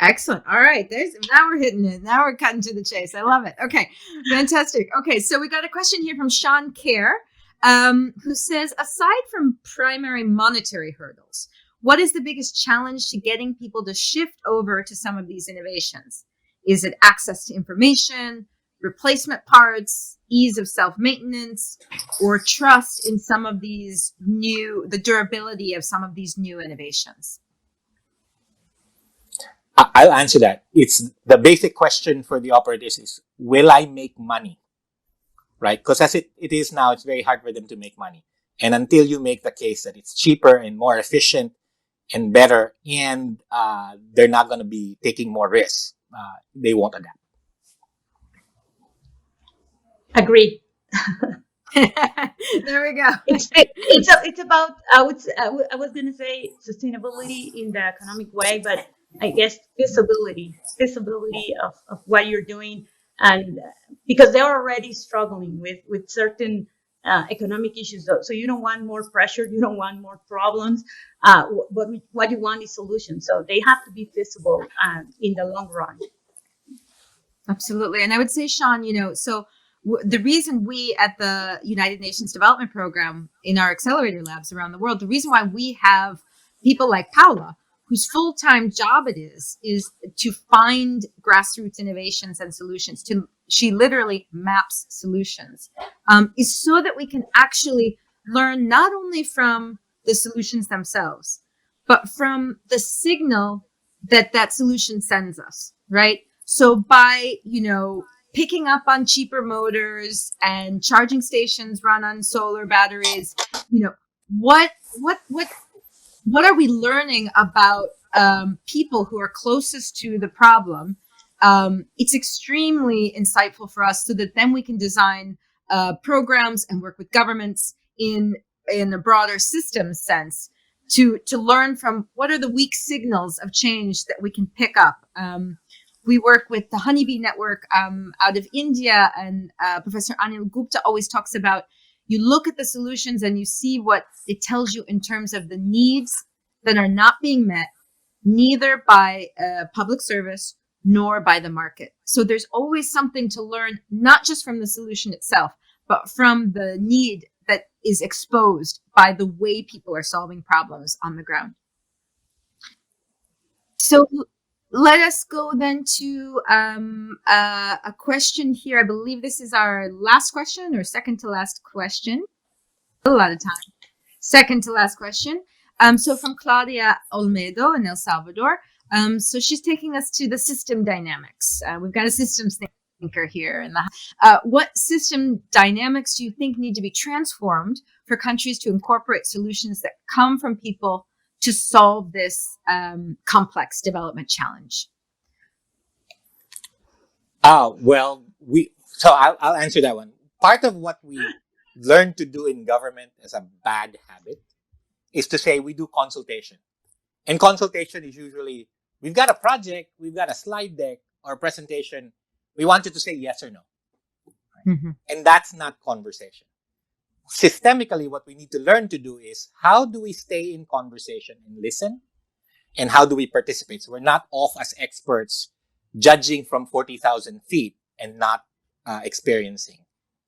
Excellent. All right. Now we're hitting it. Now we're cutting to the chase. I love it. Okay. Fantastic. Okay. So we got a question here from Sean Kerr. Who says, aside from primary monetary hurdles, what is the biggest challenge to getting people to shift over to some of these innovations? Is it access to information, replacement parts, ease of self-maintenance, or trust in some of these the durability of some of these new innovations? I'll answer that. It's the basic question for the operators is, will I make money? Right? Because as it is now, it's very hard for them to make money. And until you make the case that it's cheaper and more efficient and better, and they're not going to be taking more risks, they won't adapt. Agreed. There we go. It's about, I was going to say sustainability in the economic way, but I guess feasibility of what you're doing. And because they're already struggling with certain economic issues, so you don't want more pressure, you don't want more problems, but what you want is solutions. So they have to be feasible in the long run. Absolutely. And I would say, Sean, so the reason we at the United Nations Development Program in our accelerator labs around the world, the reason why we have people like Paola, whose full-time job it is to find grassroots innovations and solutions. She literally maps solutions, is so that we can actually learn not only from the solutions themselves, but from the signal that solution sends us, right? So by, picking up on cheaper motors and charging stations run on solar batteries, what are we learning about people who are closest to the problem, it's extremely insightful for us, so that then we can design programs and work with governments in a broader system sense to learn from what are the weak signals of change that we can pick up. We work with the Honeybee Network out of India, and Professor Anil Gupta always talks about, you look at the solutions and you see what it tells you in terms of the needs that are not being met, neither by public service nor by the market. So there's always something to learn, not just from the solution itself, but from the need that is exposed by the way people are solving problems on the ground. So let us go then to a question here. I believe this is our last question, or second to last question. A lot of time. Second to last question. So from Claudia Olmedo in El Salvador. So she's taking us to the system dynamics. We've got a systems thinker here. What system dynamics do you think need to be transformed for countries to incorporate solutions that come from people to solve this complex development challenge? Well, I'll answer that one. Part of what we learn to do in government as a bad habit is to say we do consultation. And consultation is usually, we've got a project, we've got a slide deck or a presentation, we want you to say yes or no. Right? Mm-hmm. And that's not conversation. Systemically, what we need to learn to do is, how do we stay in conversation and listen? And how do we participate? So we're not off as experts judging from 40,000 feet and not experiencing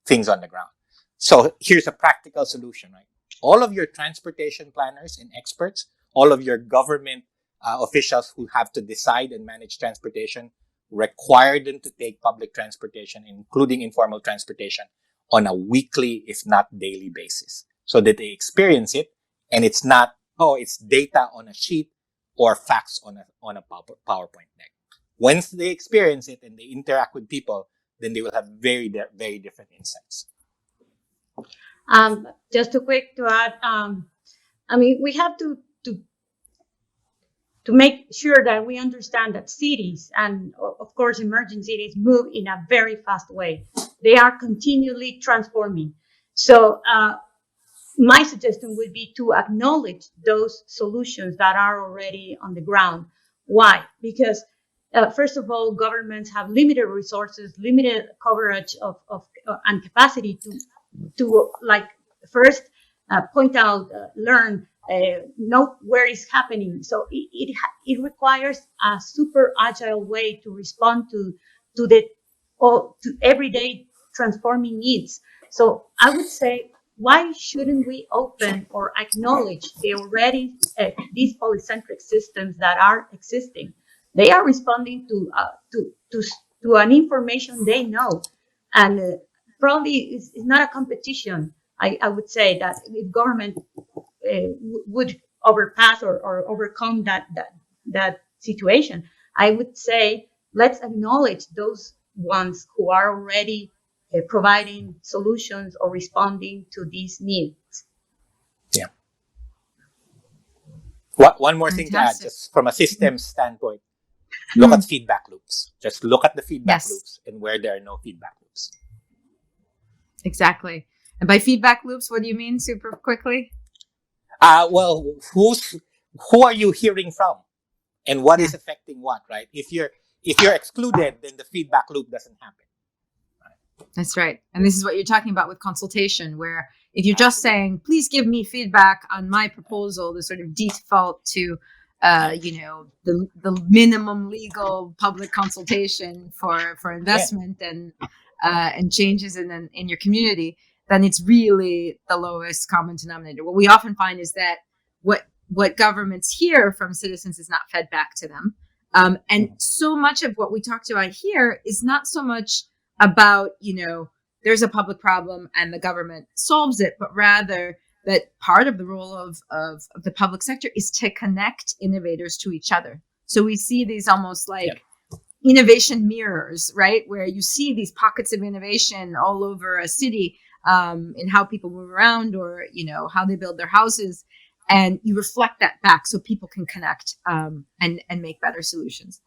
things on the ground. So here's a practical solution, right? All of your transportation planners and experts, all of your government officials who have to decide and manage transportation, require them to take public transportation, including informal transportation, on a weekly, if not daily basis, so that they experience it. And it's not, it's data on a sheet or facts on a PowerPoint deck. Once they experience it and they interact with people, then they will have very, very different insights. Just too quick to add, I mean, we have to make sure that we understand that cities, and of course emerging cities, move in a very fast way. They are continually transforming. So my suggestion would be to acknowledge those solutions that are already on the ground. Why? Because first of all, governments have limited resources, limited coverage of and capacity to like first point out, learn, know where it's happening. So it requires a super agile way to respond to everyday transforming needs. So I would say, why shouldn't we open or acknowledge the already these polycentric systems that are existing? They are responding to an information they know, and probably it's not a competition. I would say that if government would overpass or overcome that situation, I would say let's acknowledge those ones who are already providing solutions or responding to these needs. Yeah. One more thing to add, just from a systems standpoint, look at feedback loops. Just look at the feedback loops and where there are no feedback loops. Exactly. And by feedback loops, what do you mean, super quickly? Well, who are you hearing from, and what is affecting what, right? If you're excluded, then the feedback loop doesn't happen. Right? That's right. And this is what you're talking about with consultation, where if you're just saying, please give me feedback on my proposal, the sort of default to the minimum legal public consultation for investment and changes in your community, then it's really the lowest common denominator. What we often find is that what governments hear from citizens is not fed back to them. And so much of what we talked about here is not so much about, there's a public problem and the government solves it, but rather that part of the role of the public sector is to connect innovators to each other. So we see these almost like innovation mirrors, right? Where you see these pockets of innovation all over a city, in how people move around or, how they build their houses. and you reflect that back so people can connect and make better solutions.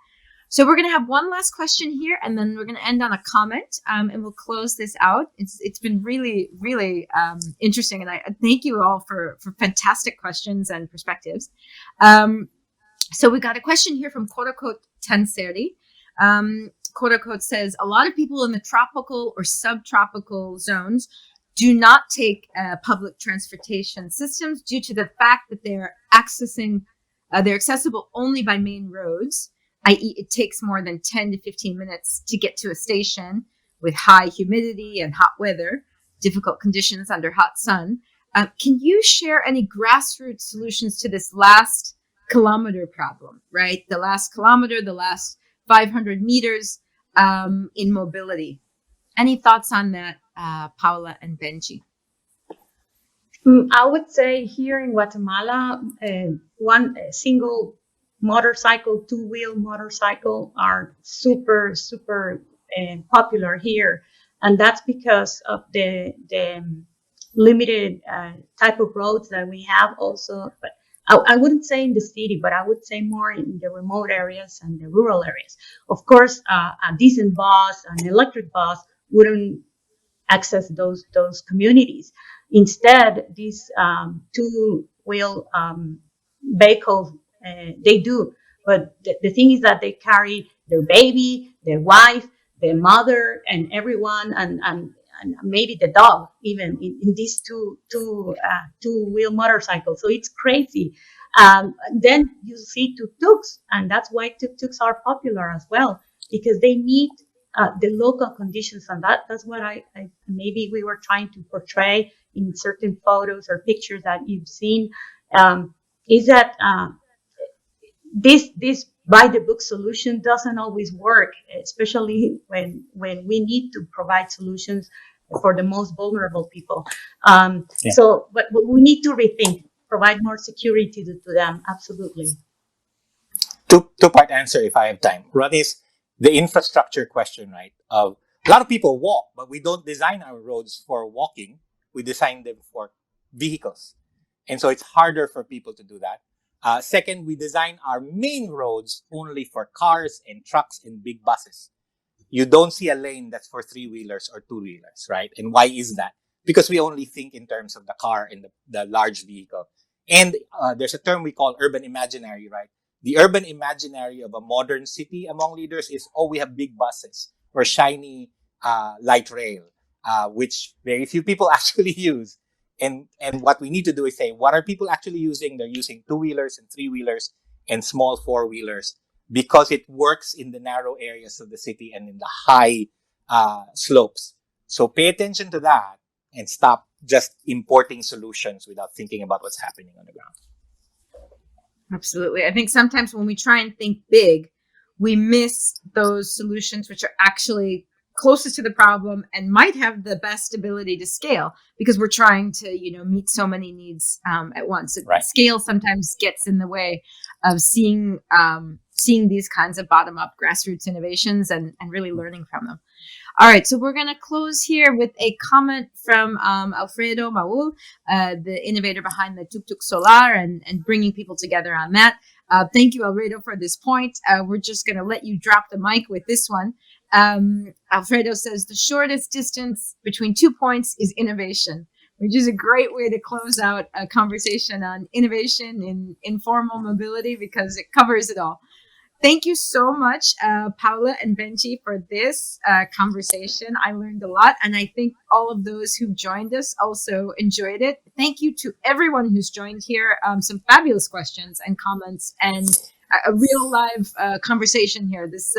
So we're going to have one last question here, and then we're going to end on a comment, and we'll close this out. It's been really, really interesting, and I thank you all for fantastic questions and perspectives. So we got a question here from Quote-unquote Tanseri. Quote-unquote says, a lot of people in the tropical or subtropical zones do not take public transportation systems due to the fact that they're accessible only by main roads, i.e. it takes more than 10 to 15 minutes to get to a station with high humidity and hot weather, difficult conditions under hot sun. Can you share any grassroots solutions to this last kilometer problem, right? The last kilometer, the last 500 meters in mobility. Any thoughts on that, Paola and Benji? I would say here in Guatemala, one single motorcycle, two-wheel motorcycle are super popular here, and that's because of the limited type of roads that we have also. But I wouldn't say in the city, but I would say more in the remote areas and the rural areas. Of course, a decent bus, an electric bus, wouldn't access those communities. Instead, these two-wheel vehicles, they do. But the thing is that they carry their baby, their wife, their mother, and everyone, and maybe the dog, even in these two-wheel motorcycles. So it's crazy. Then you see tuk-tuks, and that's why tuk-tuks are popular as well, because they meet the local conditions, and that's what I maybe we were trying to portray in certain photos or pictures that you've seen, is that this by the book solution doesn't always work, especially when we need to provide solutions for the most vulnerable people. So, but we need to rethink, provide more security to them. Absolutely. Two-part answer if I have time. One is the infrastructure question, right? A lot of people walk, but we don't design our roads for walking. We design them for vehicles. And so it's harder for people to do that. Second, we design our main roads only for cars and trucks and big buses. You don't see a lane that's for three-wheelers or two-wheelers, right? And why is that? Because we only think in terms of the car and the large vehicle. And there's a term we call urban imaginary, right? The urban imaginary of a modern city among leaders is, oh, we have big buses or shiny light rail, which very few people actually use. And what we need to do is say, what are people actually using? They're using two-wheelers and three-wheelers and small four-wheelers because it works in the narrow areas of the city and in the high slopes. So pay attention to that and stop just importing solutions without thinking about what's happening on the ground. Absolutely. I think sometimes when we try and think big, we miss those solutions which are actually closest to the problem and might have the best ability to scale because we're trying to, meet so many needs at once. Right. Scale sometimes gets in the way of seeing these kinds of bottom-up grassroots innovations and really learning from them. All right, so we're going to close here with a comment from Alfredo Maul, the innovator behind the tuk-tuk solar and bringing people together on that. Thank you, Alfredo, for this point. We're just going to let you drop the mic with this one. Alfredo says, the shortest distance between 2 points is innovation, which is a great way to close out a conversation on innovation in informal mobility because it covers it all. Thank you so much, Paola and Benji, for this conversation. I learned a lot, and I think all of those who joined us also enjoyed it. Thank you to everyone who's joined here. Some fabulous questions and comments, and a real live conversation here. This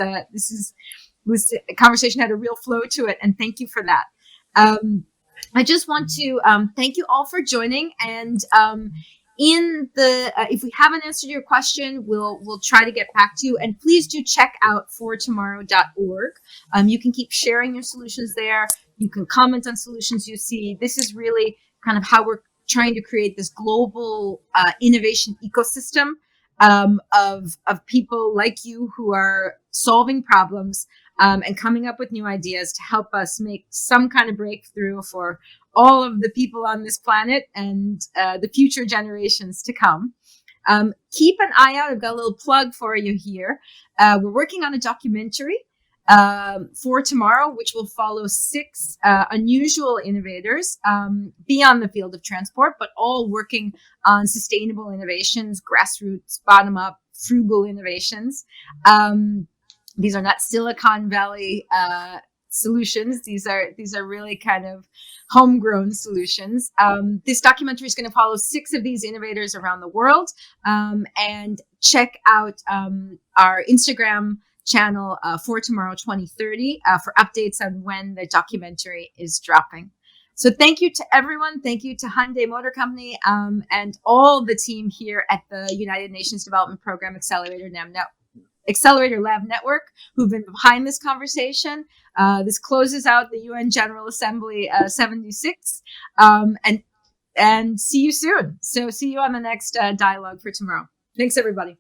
conversation had a real flow to it, and thank you for that. I just want to thank you all for joining, and if we haven't answered your question, we'll try to get back to you. And please do check out fortomorrow.org. You can keep sharing your solutions there. You can comment on solutions you see. This is really kind of how we're trying to create this global innovation ecosystem of people like you who are solving problems and coming up with new ideas to help us make some kind of breakthrough for all of the people on this planet and the future generations to come. Keep an eye out. I've got a little plug for you here. We're working on a documentary for tomorrow, which will follow 6 unusual innovators beyond the field of transport, but all working on sustainable innovations, grassroots, bottom-up, frugal innovations. These are not Silicon Valley solutions. These are really kind of homegrown solutions. This documentary is going to follow 6 of these innovators around the world, and check out our Instagram channel for tomorrow 2030 for updates on when the documentary is dropping. So thank you to everyone. Thank you to Hyundai Motor Company and all the team here at the United Nations Development Program Accelerator Lab Network who've been behind this conversation. This closes out the UN General Assembly 76, and see you soon. So see you on the next dialogue for tomorrow. Thanks, everybody.